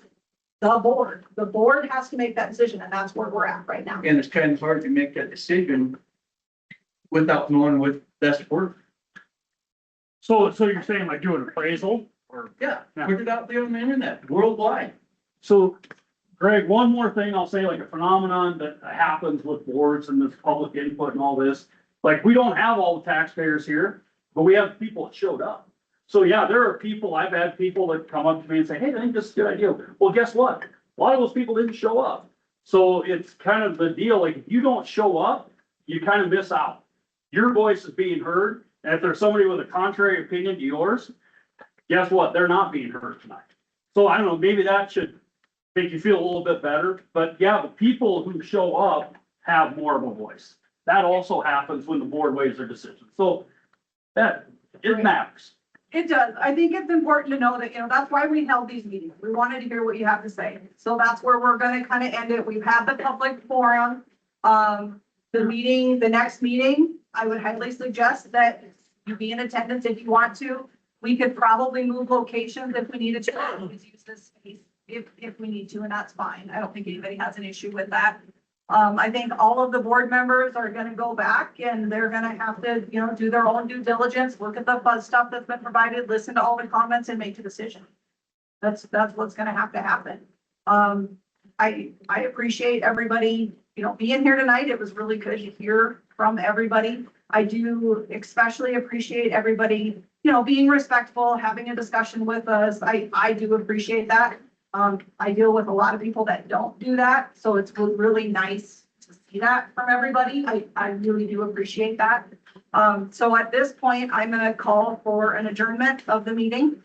[SPEAKER 1] the board. The board has to make that decision, and that's where we're at right now.
[SPEAKER 6] And it's kind of hard to make that decision without knowing what that's worth.
[SPEAKER 4] So you're saying like do an appraisal or?
[SPEAKER 6] Yeah, put it out there on the internet, worldwide.
[SPEAKER 4] So Greg, one more thing I'll say, like a phenomenon that happens with boards and this public input and all this. Like, we don't have all the taxpayers here, but we have people that showed up. So yeah, there are people, I've had people that come up to me and say, hey, I think this is a good idea. Well, guess what? A lot of those people didn't show up. So it's kind of the deal, like if you don't show up, you kind of miss out. Your voice is being heard. And if there's somebody with a contrary opinion to yours, guess what? They're not being heard tonight. So I don't know, maybe that should make you feel a little bit better. But yeah, the people who show up have more of a voice. That also happens when the board weighs their decision. So that, it matters.
[SPEAKER 1] It does. I think it's important to know that, that's why we held these meetings. We wanted to hear what you have to say. So that's where we're gonna kind of end it. We've had the public forum. The next meeting, I would highly suggest that you be in attendance if you want to. We could probably move locations if we needed to. Always use this space if we need to, and that's fine. I don't think anybody has an issue with that. I think all of the board members are gonna go back and they're gonna have to, do their own due diligence, look at the buzz stuff that's been provided, listen to all the comments and make a decision. That's what's gonna have to happen. I appreciate everybody, being here tonight. It was really good to hear from everybody. I do especially appreciate everybody, being respectful, having a discussion with us. I do appreciate that. I deal with a lot of people that don't do that, so it's really nice to see that from everybody. I really do appreciate that. So at this point, I'm gonna call for an adjournment of the meeting.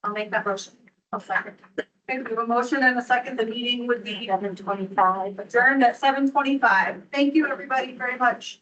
[SPEAKER 1] I'll make that motion. I'll second. Okay, we have a motion and a second. The meeting would be 7:25, adjourned at 7:25. Thank you, everybody, very much.